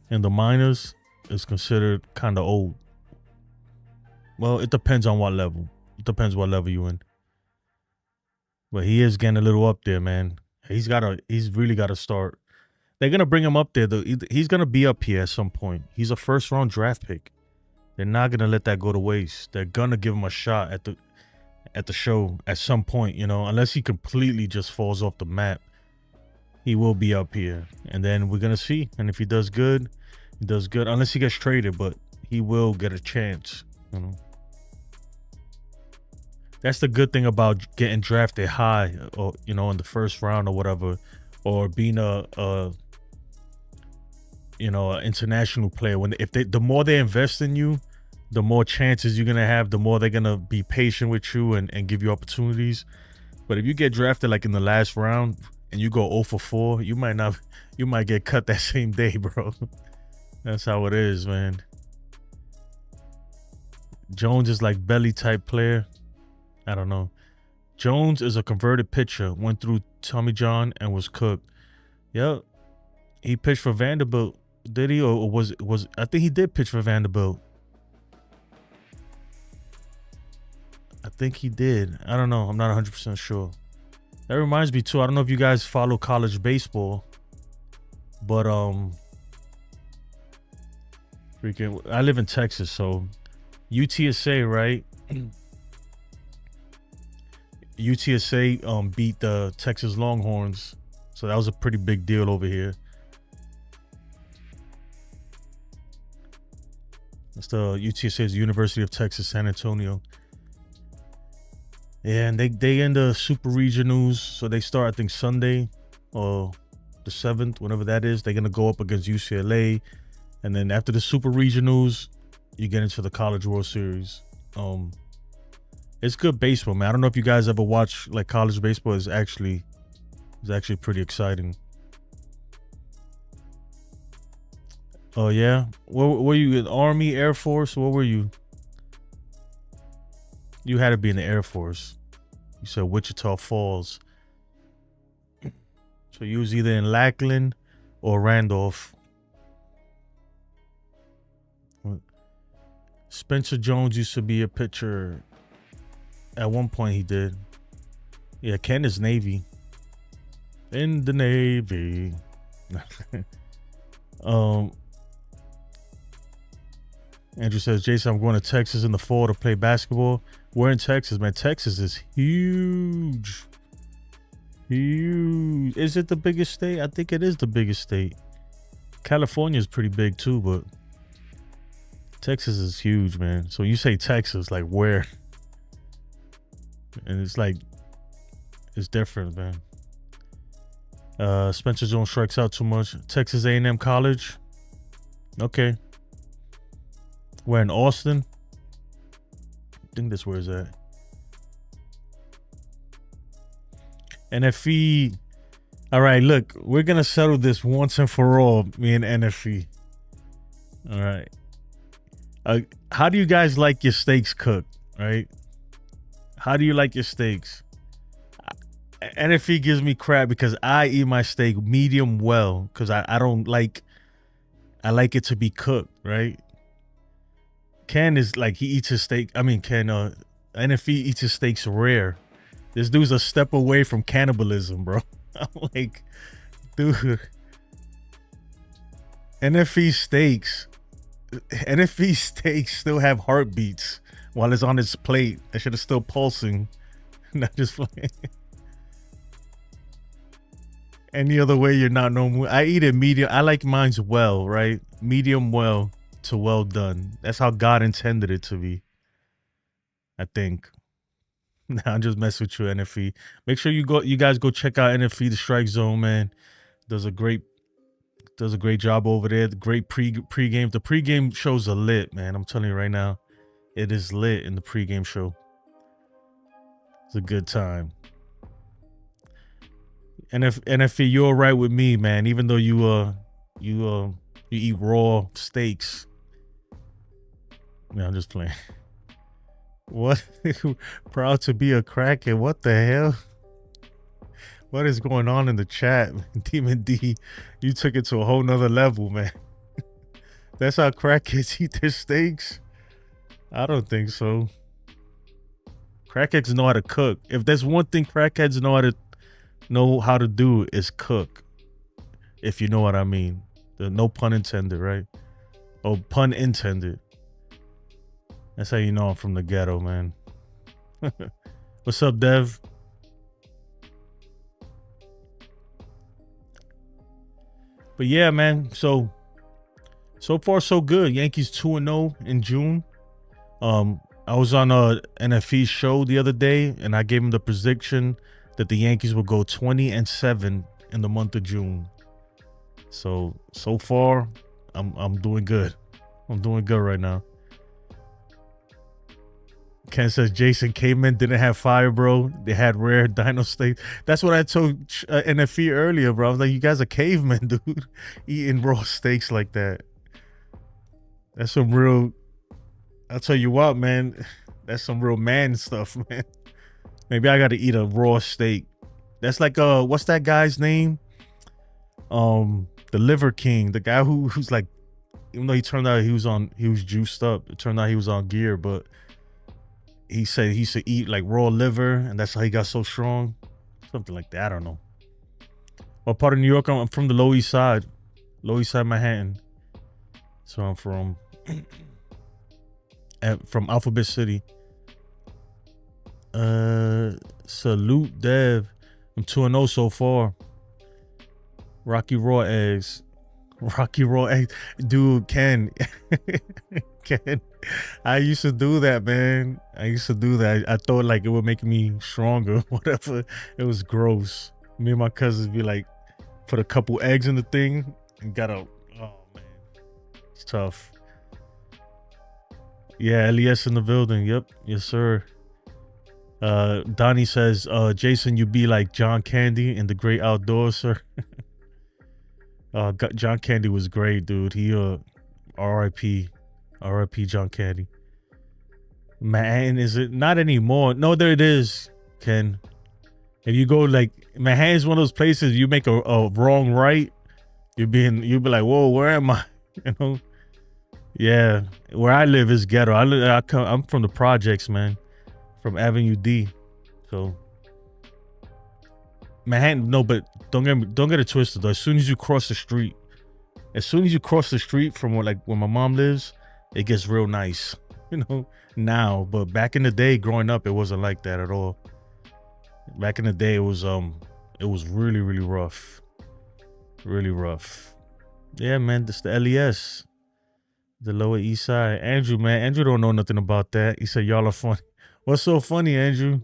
in the minors is considered kind of old. Well, it depends on what level. It depends what level you're in. But he is getting a little up there, man. He's really got to start. They're going to bring him up there, though. He's going to be up here at some point. He's a first-round draft pick. They're not going to let that go to waste. They're going to give him a shot at the show at some point, you know. Unless he completely just falls off the map, he will be up here. And then we're going to see. And if he does good, he does good. Unless he gets traded, but he will get a chance, you know. That's the good thing about getting drafted high, or you know, in the first round or whatever, or being an international player. The more they invest in you, the more chances you're gonna have. The more they're gonna be patient with you and give you opportunities. But if you get drafted like in the last round and you go 0 for 4, you might get cut that same day, bro. That's how it is, man. Jones is like belly type player. I don't know. Jones is a converted pitcher. Went through Tommy John and was cooked. Yep. He pitched for Vanderbilt. Did he? Or was I think he did pitch for Vanderbilt. I think he did. I don't know. I'm not 100% sure. That reminds me too. I don't know if you guys follow college baseball, but I live in Texas, so UTSA, right? UTSA beat the Texas Longhorns, so that was a pretty big deal over here. That's the UTSA's University of Texas San Antonio. Yeah, and they in the Super Regionals, so they start I think Sunday or the 7th, whenever that is. They're gonna go up against UCLA, and then after the Super Regionals, you get into the College World Series. It's good baseball, man. I don't know if you guys ever watch like college baseball. It's actually pretty exciting. Oh yeah, what were you in Army, Air Force? What were you? You had to be in the Air Force. You said Wichita Falls. So you was either in Lackland or Randolph. Spencer Jones used to be a pitcher. At one point he did. Yeah, Ken is Navy. In the Navy. Andrew says, Jason, I'm going to Texas in the fall to play basketball. We're in Texas, man. Texas is huge. Huge. Is it the biggest state? I think it is the biggest state. California is pretty big too, but Texas is huge, man. So you say Texas, like where? And it's like, it's different, man. Spencer Jones strikes out too much. Texas A&M College. Okay. We're in Austin. I think that's where it's at. NFE. All right, look, we're going to settle this once and for all, me and NFE. All right. How do you guys like your steaks cooked, right? How do you like your steaks? NFE gives me crap because I eat my steak medium well because I don't like, I like it to be cooked, right? Ken is like, he eats his steak. I mean, NFE eats his steaks rare. This dude's a step away from cannibalism, bro. I'm like, dude. NFE steaks still have heartbeats while it's on his plate. That shit is still pulsing. Not just playing. Any other way you're not normal. I eat it medium. I like mine's well, right? Medium well to well done. That's how God intended it to be. I think. Nah, I'm just messing with you, NFE. Make sure you guys go check out NFE, the Strike Zone, man. Does a great job over there. The great pregame. The pregame shows are lit, man. I'm telling you right now. It is lit in the pregame show. It's a good time. NFE, you're all right with me, man. Even though you eat raw steaks. No, I'm just playing. What? Proud to be a crackhead. What the hell? What is going on in the chat? Demon D, you took it to a whole nother level, man. That's how crackheads eat their steaks? I don't think so. Crackheads know how to cook. If there's one thing crackheads know how to do is cook. If you know what I mean. No pun intended, right? Oh, pun intended. That's how you know I'm from the ghetto, man. What's up, Dev? But yeah, man. So far so good. Yankees 2-0 in June. I was on a NFE show the other day, and I gave him the prediction that the Yankees will go 20-7 in the month of June. So far, I'm doing good. I'm doing good right now. Ken says Jason Caveman didn't have fire, bro. They had rare dino steaks. That's what I told NFE earlier, bro. I was like, you guys are cavemen, dude. Eating raw steaks like that. That's some real... I'll tell you what, man. That's some real man stuff, man. Maybe I got to eat a raw steak. That's like, what's that guy's name? The Liver King. The guy who's like... Even though he turned out he was juiced up. It turned out he was on gear, but... He said he used to eat like raw liver, and that's how he got so strong. Something like that. I don't know. What part of New York? I'm from the Lower East Side. Lower East Side, Manhattan. So I'm from Alphabet City. Salute, Dev. I'm 2-0 so far. Rocky Raw eggs. Dude, Ken. I used to do that, man. I thought like it would make me stronger, whatever. It was gross. Me and my cousins be like, put a couple eggs in the thing and oh man, it's tough. Yeah, LES in the building. Yep, yes sir. Donnie says, Jason, you be like John Candy in The Great Outdoors, sir. John Candy was great, dude. He R.I.P. R.I.P. John Candy. Man, is it not anymore? No, there it is, Ken. If you go like Manhattan is one of those places you make a wrong right, you'll be like, whoa, where am I? You know? Yeah, where I live is ghetto. I'm from the projects, man, from Avenue D. So Manhattan, no, but don't get it twisted though. As soon as you cross the street from where my mom lives, it gets real nice, you know. Now, but back in the day, growing up, it wasn't like that at all. Back in the day, it was really, really rough, really rough. Yeah, man, this the LES, the Lower East Side. Andrew, man, Andrew don't know nothing about that. He said y'all are funny. What's so funny, Andrew?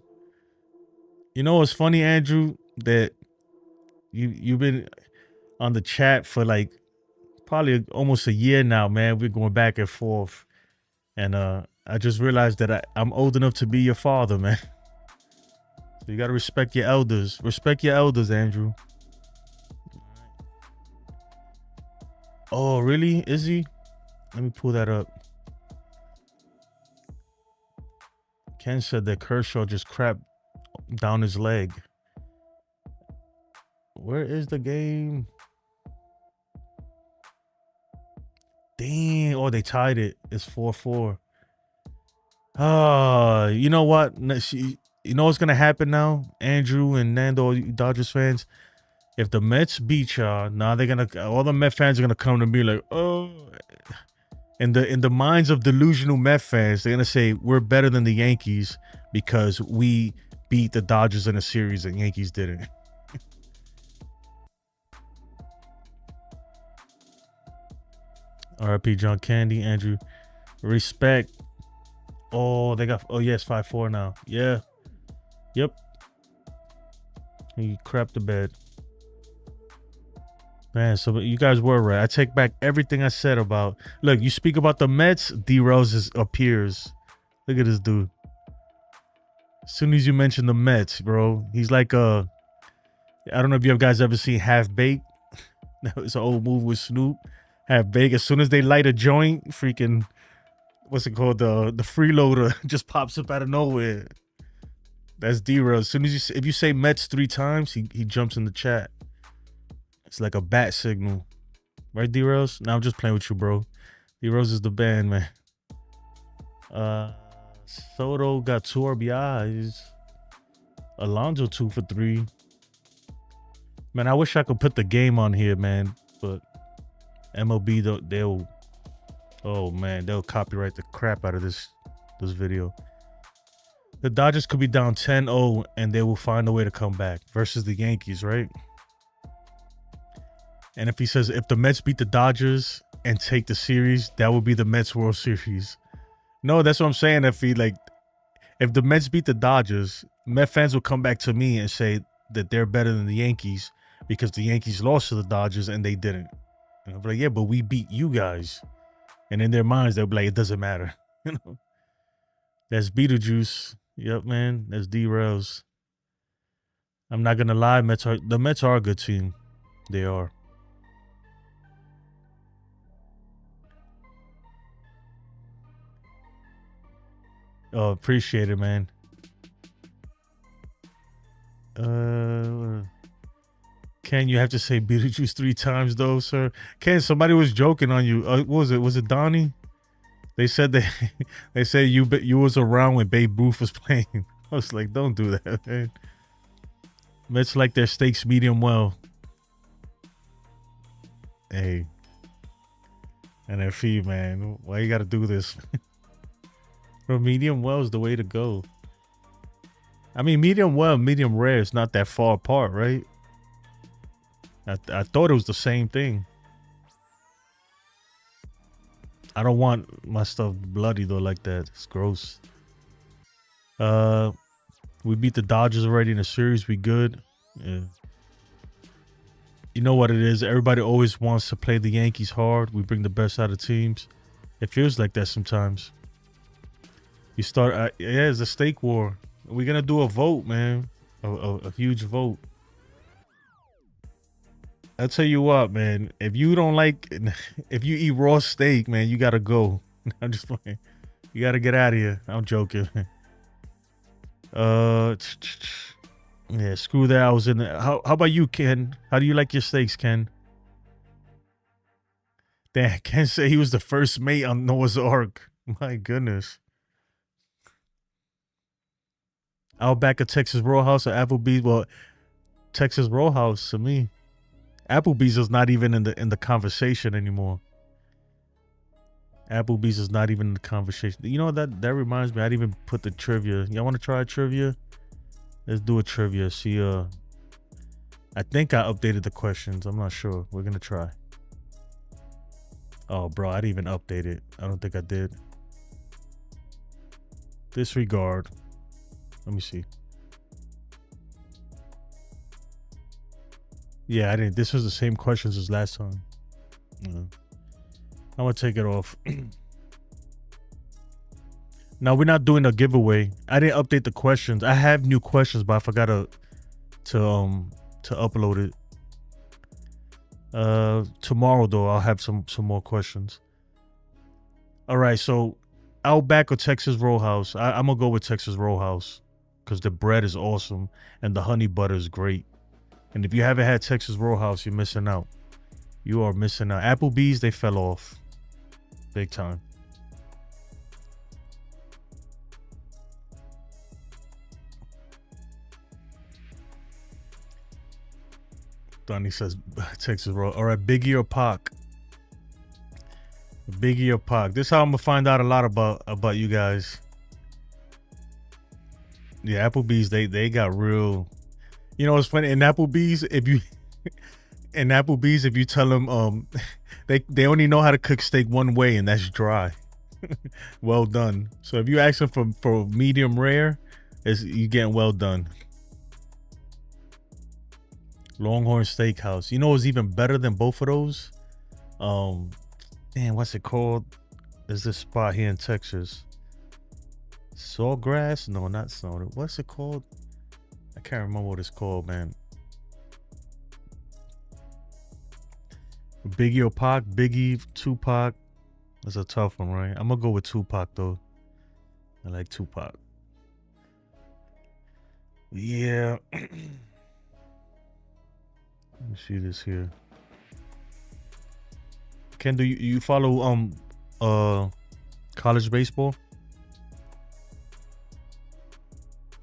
You know what's funny, Andrew? That you've been on the chat for like probably almost a year now, man. We're going back and forth, and I just realized that I'm old enough to be your father, man. So you gotta respect your elders. Respect your elders, Andrew. Oh, really? Is he? Let me pull that up. Ken said that Kershaw just crapped down his leg. Where is the game? Dang. Oh, they tied it. It's 4-4. You know what? You know what's gonna happen now, Andrew and Nando, you Dodgers fans? If the Mets beat y'all, now all the Met fans are gonna come to me like, oh. In the minds of delusional Met fans, they're gonna say we're better than the Yankees because we beat the Dodgers in a series and Yankees didn't. R.I.P. John Candy, Andrew. Respect. Oh, they got. Oh, yes, 5-4 now. Yeah. Yep. He crapped the bed. Man, so you guys were right. I take back everything I said about. Look, you speak about the Mets, D Rose appears. Look at this dude. As soon as you mention the Mets, bro, he's like I don't know if you guys ever seen Half Baked. It's an old movie with Snoop. Half Baked. As soon as they light a joint, freaking, what's it called? The freeloader just pops up out of nowhere. That's D Rose. As soon as if you say Mets 3 times, he jumps in the chat. It's like a bat signal. Right, D-Rose? Now I'm just playing with you, bro. D-Rose is the band, man. Soto got 2 RBIs. Alonso 2 for 3. Man, I wish I could put the game on here, man. But MLB, they'll copyright the crap out of this video. The Dodgers could be down 10-0 and they will find a way to come back versus the Yankees, right? And if he says if the Mets beat the Dodgers and take the series, that would be the Mets World Series. No, that's what I'm saying. If the Mets beat the Dodgers, Met fans will come back to me and say that they're better than the Yankees because the Yankees lost to the Dodgers and they didn't. And I'll be like, yeah, but we beat you guys. And in their minds, they'll be like, it doesn't matter. You know, that's Beetlejuice. Yep, man. That's D-Rose. I'm not gonna lie, the Mets are a good team. They are. Oh, appreciate it, man. Ken, you have to say Beetlejuice 3 times though, sir. Ken, somebody was joking on you. What was it? Was it Donnie? They said they said you was around when Babe Ruth was playing. I was like, don't do that, man. Mets like their steaks medium well. Hey. NFE, man. Why you gotta do this? Bro, medium well is the way to go. I mean, medium well, medium rare is not that far apart, right? I thought it was the same thing. I don't want my stuff bloody though like that. It's gross. We beat the Dodgers already in the series. We good. Yeah. You know what it is. Everybody always wants to play the Yankees hard. We bring the best out of teams. It feels like that sometimes. You start, yeah, it's a steak war. We're gonna do a vote, man. A huge vote. I'll tell you what, man. If you don't like, if you eat raw steak, man, you gotta go. I'm just playing. You gotta get out of here. I'm joking. Yeah, screw that. I was in the, how about you, Ken? How do you like your steaks, Ken? Damn, Ken said he was the first mate on Noah's Ark. My goodness. Outback of Texas Roadhouse or Applebee's? Well, Texas Roadhouse to me. Applebee's is not even in the conversation anymore. Applebee's is not even in the conversation. You know, that reminds me, I didn't even put the trivia. Y'all want to try a trivia? Let's do a trivia. See, I think I updated the questions. I'm not sure. We're gonna try. Oh, bro, I didn't even update it. I don't think I did. Disregard. Let me see. Yeah, I didn't. This was the same questions as last time. Yeah. I'm gonna take it off. Now we're not doing a giveaway. I didn't update the questions. I have new questions, but I forgot to upload it. Tomorrow though, I'll have some more questions. All right, so Outback or Texas Roadhouse? I'm gonna go with Texas Roadhouse because the bread is awesome and the honey butter is great. And if you haven't had Texas Roadhouse, you're missing out. You are missing out. Applebee's, they fell off big time. Donnie says Texas Road. All right, Biggie or Pac? Biggie or Pac? This is how I'm gonna find out a lot about you guys. Yeah, Applebee's, they got real. You know what's funny? In Applebee's, if you tell them they only know how to cook steak one way, and that's dry. Well done. So if you ask them for medium rare, you getting well done. Longhorn Steakhouse. You know what's even better than both of those? Man, what's it called? There's this spot here in Texas. Sawgrass? No, not Snow. What's it called? I can't remember what it's called, man. Biggie or Pac? Biggie, Tupac. That's a tough one, right? I'm gonna go with Tupac though. I like Tupac. Yeah. Let me see this here. Ken, do you follow college baseball?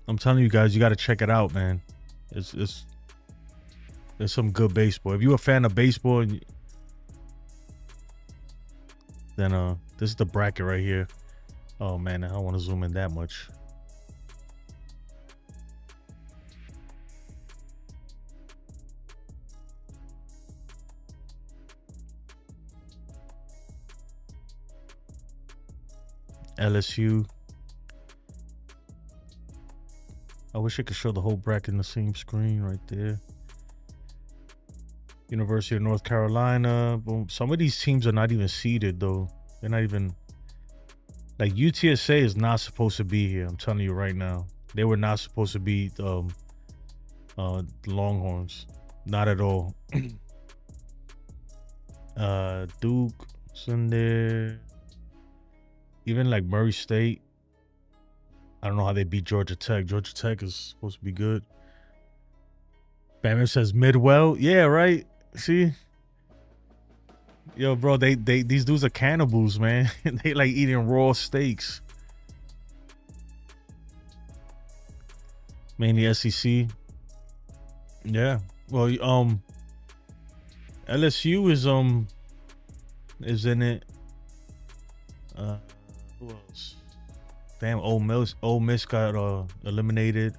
I'm telling you guys, you got to check it out, man. It's some good baseball. If you're a fan of baseball, then this is the bracket right here. Oh man, I don't want to zoom in that much. LSU. I wish I could show the whole bracket in the same screen right there. University of North Carolina. Boom. Some of these teams are not even seeded though. They're not even, like, UTSA is not supposed to be here. I'm telling you right now. They were not supposed to be the Longhorns. Not at all. Duke's in there. Even like Murray State. I don't know how they beat Georgia Tech. Georgia Tech is supposed to be good. Batman says Midwell. Yeah, right. See? Yo, bro, these dudes are cannibals, man. They like eating raw steaks. Mainly SEC. Yeah. Well, LSU is in it. Who else? Damn, Ole Miss got eliminated.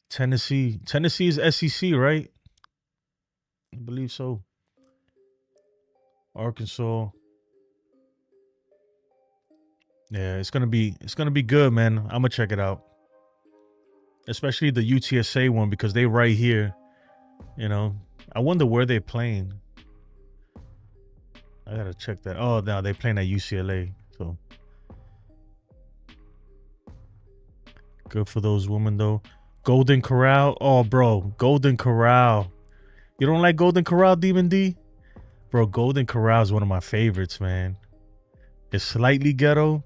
Tennessee is SEC, right? I believe so. Arkansas. Yeah, it's gonna be good, man. I'm gonna check it out. Especially the UTSA one because they right here. You know, I wonder where they're playing. I gotta check that. Oh, no, they're playing at UCLA. So Good for those women though. Golden Corral. Oh, bro, Golden Corral. You don't like Golden Corral, Demon D? Bro, Golden Corral is one of my favorites, man. It's slightly ghetto,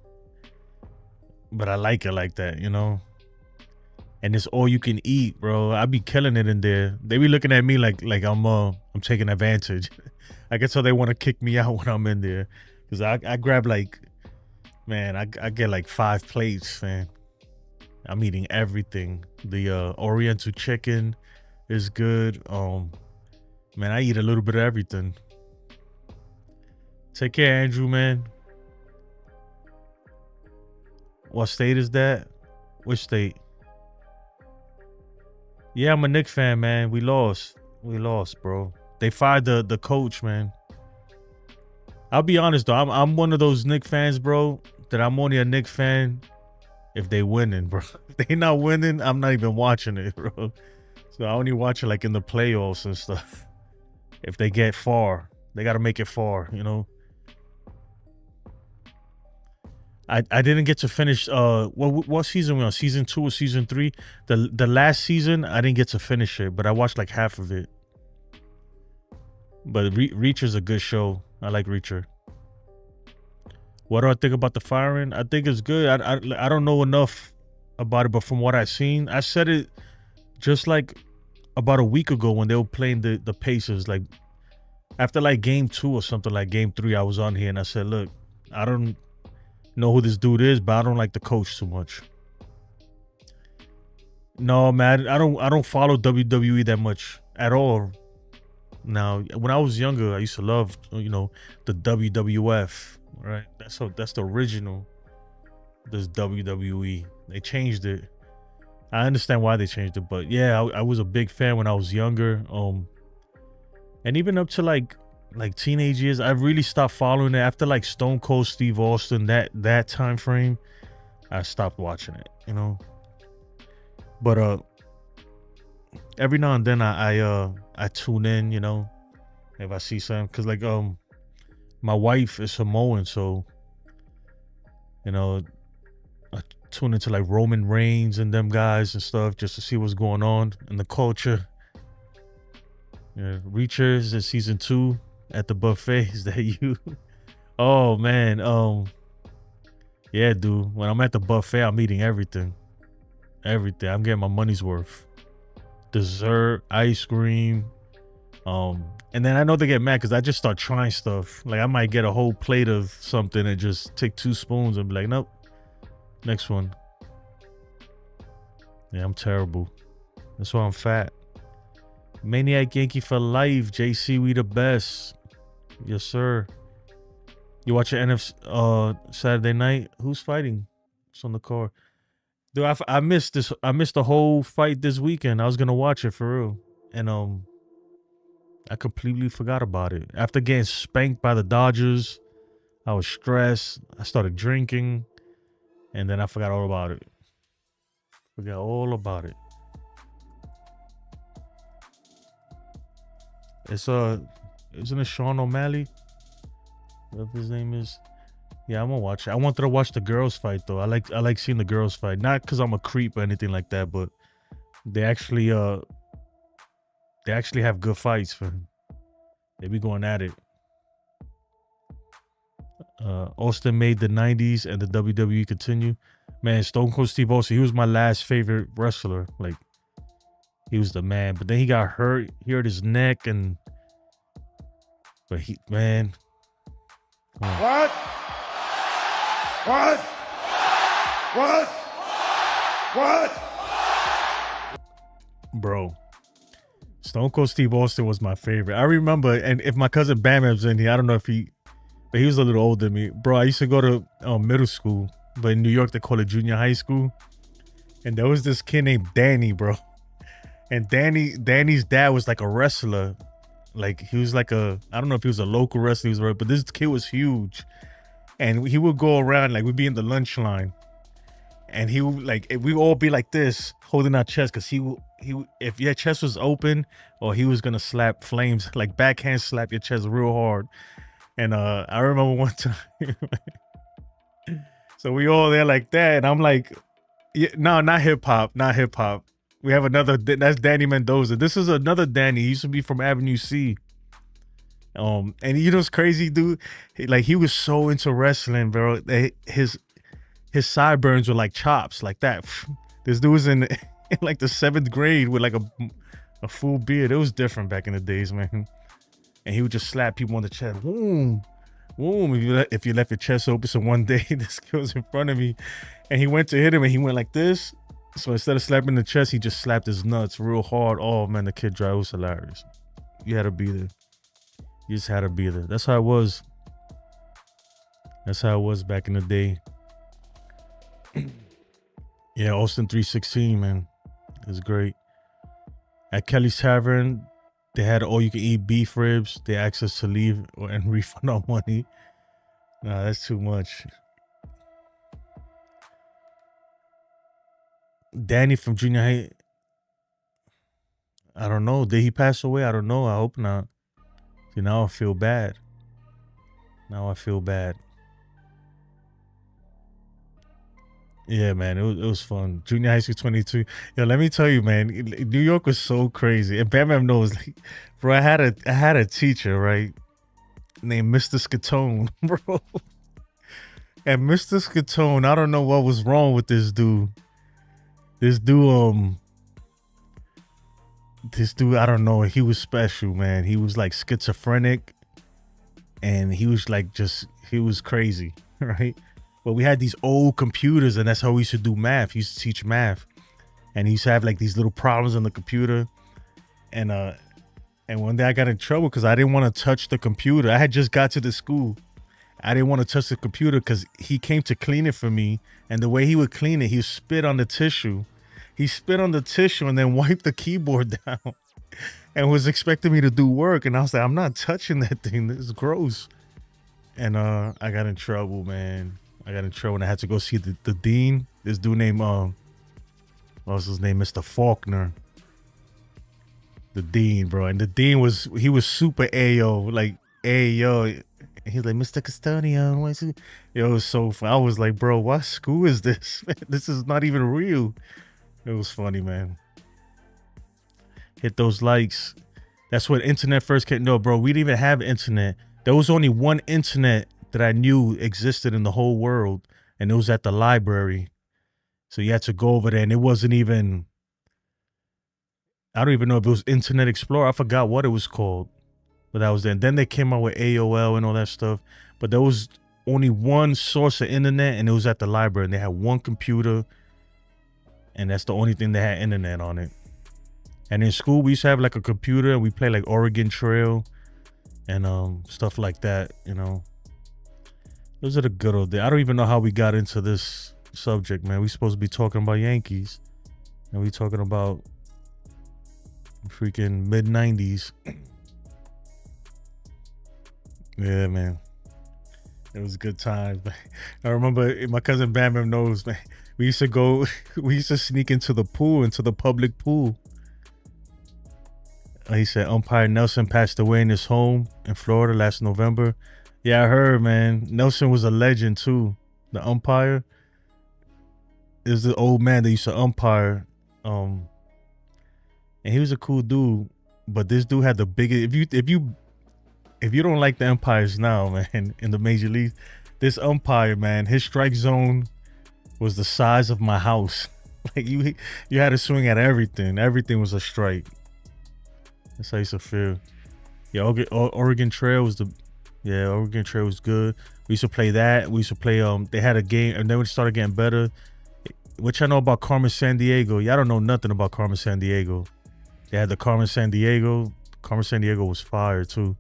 but I like it like that, you know? And it's all you can eat, bro. I be killing it in there. They be looking at me like I'm taking advantage. I guess so they want to kick me out when I'm in there. Cause I grab like, man, I get like 5 plates, man. I'm eating everything. The Oriental chicken is good. Man, I eat a little bit of everything. Take care, Andrew, man. What state is that? Which state? Yeah, I'm a Knicks fan, man. We lost, bro. They fired the coach, man. I'll be honest though, I'm one of those Knicks fans, bro, that I'm only a Knicks fan if they winning, bro. If they not winning, I'm not even watching it, bro. So I only watch it like in the playoffs and stuff. If they get far, they got to make it far, you know. I didn't get to finish what season we on? Season 2 or season 3? The last season I didn't get to finish it, but I watched like half of it. But Reacher's a good show. I like Reacher. What do I think about the firing? I think it's good. I don't know enough about it, but from what I've seen, I said it just like about a week ago when they were playing the Pacers. Like after like game 2 or something, like game 3, I was on here and I said, look, I don't know who this dude is, but I don't like the coach too much. No, man, I don't follow WWE that much at all. Now, when I was younger, I used to love, you know, the WWF, right? That's the original. This WWE. They changed it. I understand why they changed it, but yeah, I was a big fan when I was younger. And even up to like teenage years, I really stopped following it after like Stone Cold Steve Austin, that time frame. I stopped watching it, you know. But every now and then I tune in, you know, if I see something, cause like my wife is Samoan, so you know I tune into like Roman Reigns and them guys and stuff just to see what's going on in the culture. Yeah, Reachers in season 2 at the buffet. Is that you? Oh man, yeah, dude. When I'm at the buffet, I'm eating everything. Everything. I'm getting my money's worth. Dessert, ice cream. And then I know they get mad because I just start trying stuff. Like I might get a whole plate of something and just take 2 spoons and be like, nope. Next one. Yeah, I'm terrible. That's why I'm fat. Maniac Yankee for life. JC, we the best. Yes, sir. You watch your NFC Saturday night? Who's fighting? It's on the card. Dude, I missed this. I missed the whole fight this weekend. I was gonna watch it for real, and I completely forgot about it. After getting spanked by the Dodgers, I was stressed. I started drinking, and then I forgot all about it. Forgot all about it. It's isn't it Sean O'Malley? Whatever his name is. Yeah, I'm gonna watch it. I wanted to watch the girls fight though. I like seeing the girls fight. Not because I'm a creep or anything like that, but they actually have good fights for him. They be going at it. Austin made the 90s and the WWE continue. Man, Stone Cold Steve Austin, he was my last favorite wrestler. Like, he was the man. But then he got hurt. He hurt his neck but he, man. What? What? What? What? Bro, Stone Cold Steve Austin was my favorite. I remember, and if my cousin Bam Bam's in here, I don't know if but he was a little older than me. Bro, I used to go to middle school, but in New York, they call it junior high school. And there was this kid named Danny, bro. And Danny's dad was like a wrestler. Like, he was like I don't know if he was a local wrestler, but this kid was huge. And he would go around, like, we'd be in the lunch line. And he would, like, we all be like this, holding our chest, because he if your chest was open, or he was gonna slap flames, like backhand slap your chest real hard. And I remember one time, so we all there like that, and I'm like, Yeah, no, not hip hop, not hip hop. We have another. That's Danny Mendoza. This is another Danny. He used to be from Avenue C. And you know what's crazy, dude? He was so into wrestling, bro. His sideburns were like chops, like that. This dude was in like the 7th grade with like a full beard. It was different back in the days, man. And he would just slap people on the chest. Boom, boom. If you left your chest open. So one day this kid was in front of me, and he went to hit him, and he went like this. So instead of slapping the chest, he just slapped his nuts real hard. Oh man, the kid dry. It was hilarious. You had to be there. You just had to be there. That's how it was. That's how it was back in the day. Yeah, Austin 316, man. It was great. At Kelly's Tavern, they had all-you-can-eat beef ribs. They asked us to leave and refund our money. Nah, that's too much. Danny from junior high. I don't know. Did he pass away? I don't know. I hope not. See, now I feel bad. Now I feel bad. Yeah, man, it was fun. Junior high school 22. Yo, let me tell you, man, New York was so crazy. And Bam Bam knows, like, bro, I had a teacher, right, named Mr. Scatone, bro. And Mr. Scatone, I don't know what was wrong with this dude. This dude, I don't know. He was special, man. He was like schizophrenic, and he was like he was crazy, right? But we had these old computers, and that's how we used to do math. He used to teach math, and he used to have like these little problems on the computer, and one day I got in trouble because I didn't want to touch the computer. I had just got to the school. I didn't want to touch the computer because he came to clean it for me, and the way he would clean it, he spit on the tissue. He spit on the tissue and then wiped the keyboard down, and was expecting me to do work. And I was like, I'm not touching that thing. This is gross. And I got in trouble, man. I got in trouble, and I had to go see the dean. This dude named what was his name? Mr. Faulkner. The dean, bro. And the dean was super Ayo, like Ayo. He's like, Mr. Custodian, what's it? It was so fun. I was like, bro, what school is this? Man, this is not even real. It was funny, man. Hit those likes. That's when internet first came. No, bro, we didn't even have internet. There was only one internet that I knew existed in the whole world, and it was at the library. So you had to go over there, and it wasn't even, I don't even know if it was Internet Explorer. I forgot what it was called, but that was then. Then they came out with AOL and all that stuff, but there was only one source of internet, and it was at the library, and they had one computer, and that's the only thing that had internet on it. And in school, we used to have like a computer, and we played like Oregon Trail and stuff like that, you know. Those are the good old days. I don't even know how we got into this subject, man. We supposed to be talking about Yankees, and we talking about freaking mid-90s. Yeah, man. It was good times. I remember my cousin Bam Bam knows, man. We used to sneak into the pool, into the public pool. He said umpire Nelson passed away in his home in Florida last November. Yeah, I heard, man. Nelson was a legend too. The umpire is the old man that used to umpire. And he was a cool dude. But this dude had the biggest. If you don't like the umpires now, man, in the major leagues, this umpire, man, his strike zone was the size of my house. Like you had to swing at everything. Everything was a strike. That's how I used to feel. Yeah, Oregon Trail was Oregon Trail was good. We used to play that. We used to play they had a game, and then we started getting better. Which I know about Carmen Sandiego. Y'all don't know nothing about Carmen Sandiego. They had the Carmen Sandiego. Carmen Sandiego was fire too.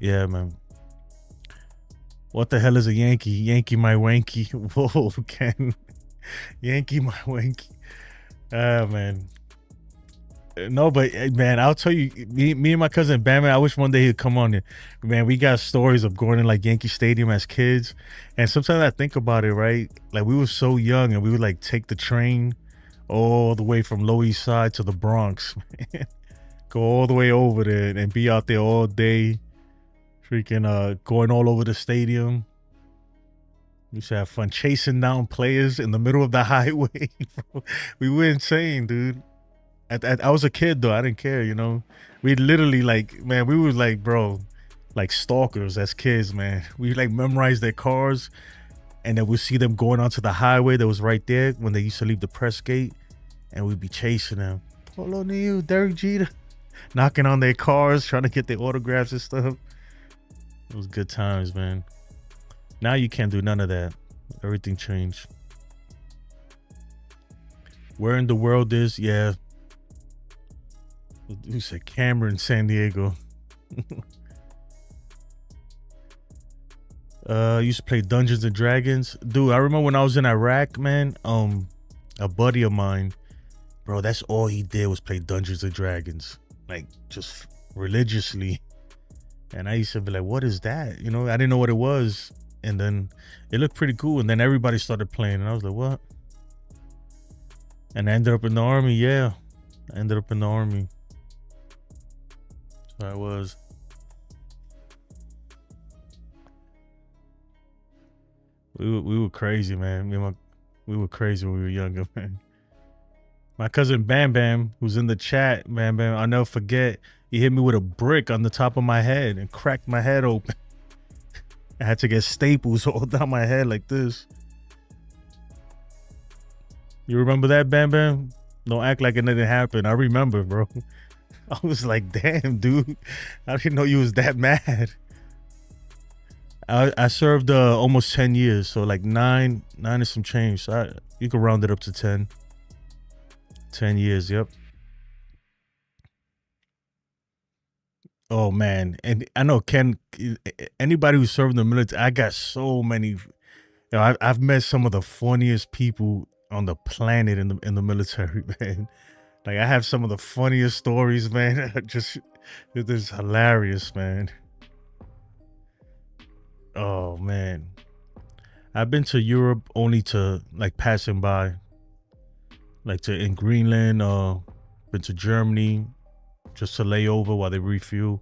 Yeah, man. What the hell is a Yankee? Yankee my wanky. Whoa, Ken. Yankee my wanky. Ah, man. No, but man, I'll tell you, me and my cousin Bam, I wish one day he'd come on here. Man, we got stories of going to like Yankee Stadium as kids, and sometimes I think about it, right? Like we were so young, and we would like take the train all the way from Lower East Side to the Bronx, man. Go all the way over there and be out there all day, Freaking going all over the stadium. We used to have fun chasing down players in the middle of the highway. Bro. We were insane, dude. I was a kid though. I didn't care, you know. We literally like, man, we were like, bro, like stalkers as kids, man. We like memorized their cars, and then we'd see them going onto the highway that was right there when they used to leave the press gate, and we'd be chasing them. Polo Neal, Derek Jeter, knocking on their cars, trying to get their autographs and stuff. It was good times, man. Now you can't do none of that. Everything changed. Where in the world is, yeah. You said Cameron, San Diego. Used to play Dungeons and Dragons. Dude, I remember when I was in Iraq, man, a buddy of mine, bro, that's all he did was play Dungeons and Dragons. Like, just religiously. And I used to be like, what is that? You know, I didn't know what it was. And then it looked pretty cool. And then everybody started playing. And I was like, what? And I ended up in the army. Yeah. I ended up in the army. So I was. We were crazy, man. We were crazy when we were younger, man. My cousin Bam Bam, who's in the chat, Bam Bam, I'll never forget. He hit me with a brick on the top of my head and cracked my head open. I had to get staples all down my head like this. You remember that, Bam Bam? Don't act like it didn't happen. I remember, bro. I was like, damn, dude. I didn't know you was that mad. I served almost 10 years. So like nine and some change. So you can round it up to 10. 10 years, yep. Oh, man. And I know, Ken, anybody who served in the military, I got so many. You know, I've met some of the funniest people on the planet in the military, man. Like, I have some of the funniest stories, man. It is hilarious, man. Oh, man. I've been to Europe only to, like, passing by. Like, in Greenland, been to Germany just to lay over while they refuel.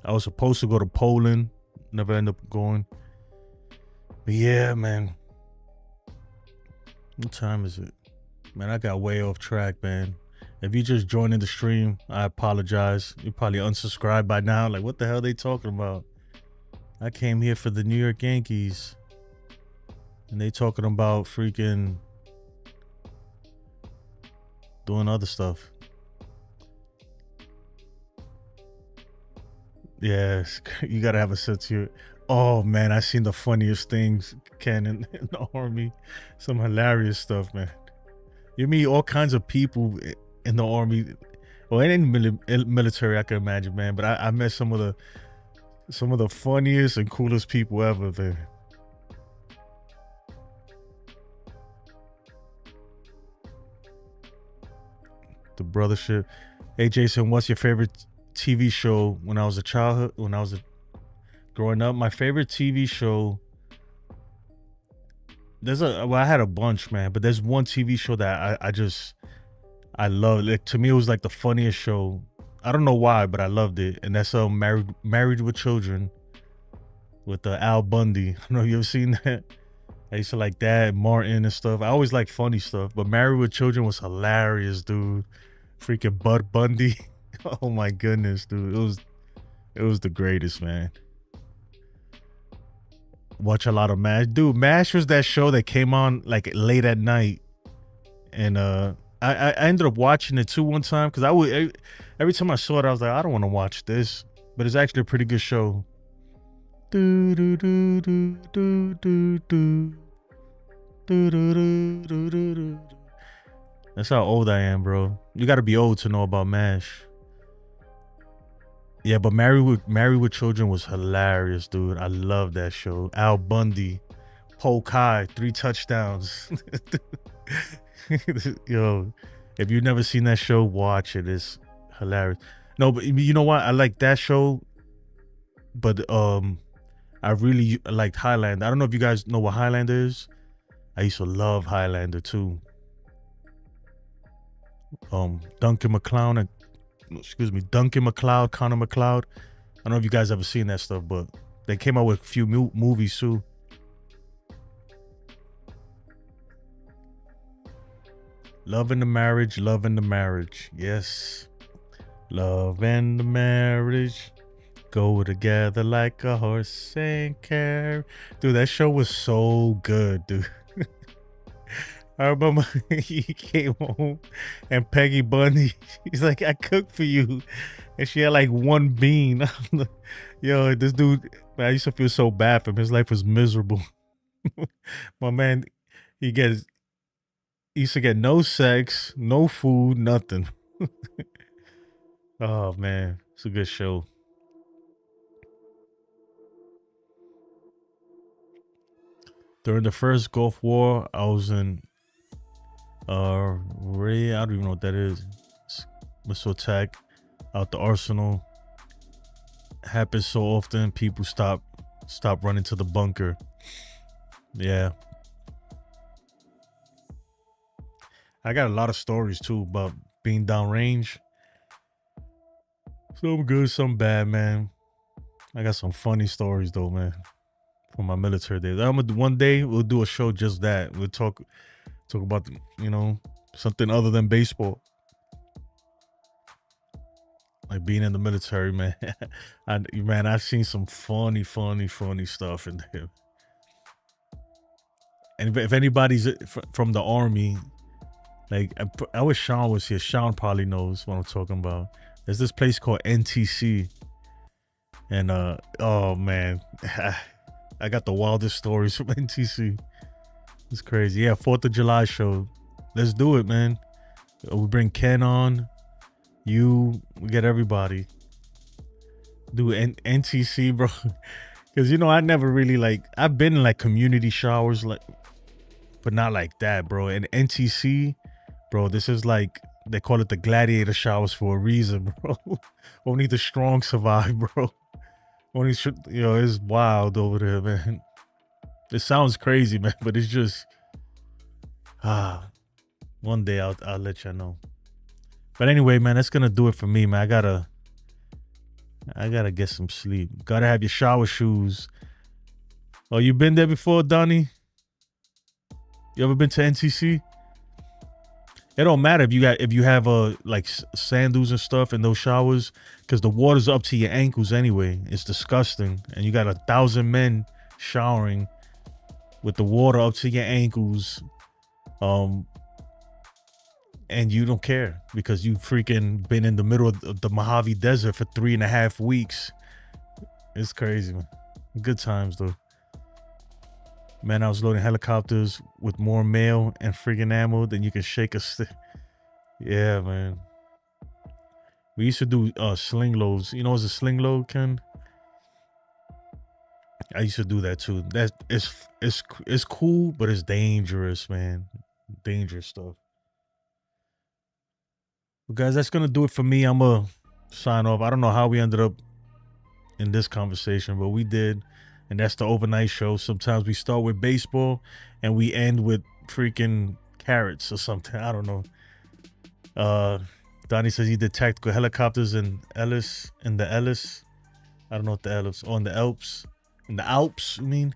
I was supposed to go to Poland. Never ended up going. But yeah, man. What time is it? Man, I got way off track, man. If you just joined in the stream, I apologize. You're probably unsubscribed by now. Like, what the hell are they talking about? I came here for the New York Yankees. And they talking about freaking doing other stuff. Yes, you gotta have a sense here. Oh man, I seen the funniest things, Ken, in the army. Some hilarious stuff, man. You meet all kinds of people in the army, or in any military, I can imagine, man. But I met some of the funniest and coolest people ever there. The brothership. Hey Jason, what's your favorite TV show when I was a childhood? When I was growing up, my favorite TV show. I had a bunch, man, but there's one TV show that I love. Like, to me, it was like the funniest show. I don't know why, but I loved it, and that's Married with Children with Al Bundy. I don't know, you ever seen that? I used to like that, Martin and stuff. I always like funny stuff, but Married with Children was hilarious, dude. Freaking Bud Bundy. Oh my goodness, dude. It was the greatest, man. Watch a lot of MASH. Dude, MASH was that show that came on like late at night. And I ended up watching it too one time because every time I saw it, I was like, I don't want to watch this. But it's actually a pretty good show. Do do do do do do do. Do do do do do do. That's how old I am, bro. You got to be old to know about MASH. Yeah, but Married with Children was hilarious, dude. I love that show. Al Bundy, Polk High, 3 touchdowns. Yo, if you've never seen that show, watch it. It's hilarious. No, but you know what? I like that show, but I really liked Highlander. I don't know if you guys know what Highlander is. I used to love Highlander too. Duncan MacLeod and Duncan McLeod, Connor McLeod. I don't know if you guys ever seen that stuff, but they came out with a few movies too. Love in the marriage, love in the marriage. Yes. Love and the marriage go together like a horse and carriage. Dude, that show was so good, dude. I remember he came home and Peggy Bundy, he's like, I cooked for you. And she had like one bean. Yo, this dude, man, I used to feel so bad for him. His life was miserable. My man, he used to get no sex, no food, nothing. Oh man, it's a good show. During the first Gulf War, I was in Ray, I don't even know what that is. Missile attack out the arsenal. Happens so often, people stop running to the bunker. Yeah. I got a lot of stories too about being downrange. Some good, some bad, man. I got some funny stories though, man, from my military days. One day we'll do a show just that. We'll talk about, something other than baseball. Like being in the military, man. I've seen some funny stuff in there. And if anybody's from the Army, like I wish Sean was here. Sean probably knows what I'm talking about. There's this place called NTC. And oh man, I got the wildest stories from NTC. It's crazy. Yeah, 4th of July show. Let's do it, man. We bring Ken on. We get everybody. Do NTC, bro. Because I never really I've been in community showers, but not like that, bro. And NTC, bro, this is they call it the gladiator showers for a reason, bro. Only the strong survive, bro. It's wild over there, man. It sounds crazy, man, but it's just one day I'll let you know. But anyway, man, that's gonna do it for me, man. I gotta get some sleep. Gotta have your shower shoes. Oh, you been there before, Donnie? You ever been to NTC? It don't matter if you have sandals and stuff in those showers, because the water's up to your ankles anyway. It's disgusting, and you got 1,000 men showering with the water up to your ankles, and you don't care because you freaking been in the middle of the Mojave Desert for 3.5 weeks. It's crazy, man. Good times though. Man, I was loading helicopters with more mail and freaking ammo than you can shake a stick. Yeah, man. We used to do sling loads. You know what's a sling load, Ken? I used to do that too. It's cool, but it's dangerous, man. Dangerous stuff. Well, guys, that's gonna do it for me. I'm gonna sign off. I don't know how we ended up in this conversation, but we did. And that's the overnight show. Sometimes we start with baseball and we end with freaking carrots or something. I don't know. Donnie says he did tactical helicopters in the Ellis. I don't know what the Ellis. Oh, in the Alps. In the Alps, I mean.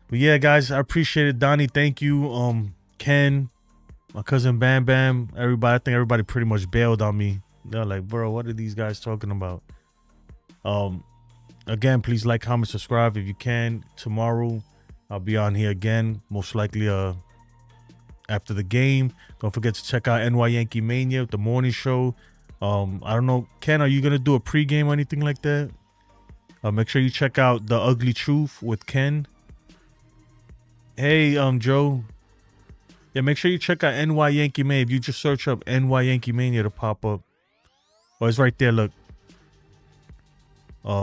But yeah, guys, I appreciate it. Donnie, thank you. Ken, my cousin Bam Bam, everybody. I think everybody pretty much bailed on me. They're like, bro, what are these guys talking about? Again, please like, comment, subscribe if you can. Tomorrow, I'll be on here again, most likely after the game. Don't forget to check out NY Yankee Mania, the morning show. I don't know, Ken, are you going to do a pregame or anything like that? Make sure you check out The Ugly Truth with Ken. Hey, Joe. Yeah, make sure you check out NY Yankee Mania. If you just search up NY Yankee Mania, to pop up. Oh, it's right there, look.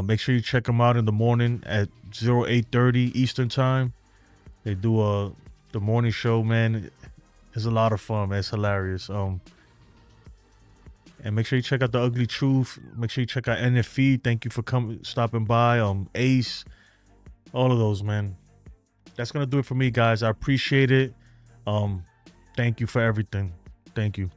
Make sure you check them out in the morning at 08:30 Eastern time. They do the morning show, man. It's a lot of fun, man. It's hilarious. And make sure you check out The Ugly Truth. Make sure you check out NFE. Thank you for stopping by. Ace, all of those, man. That's gonna do it for me, guys. I appreciate it. Thank you for everything. Thank you.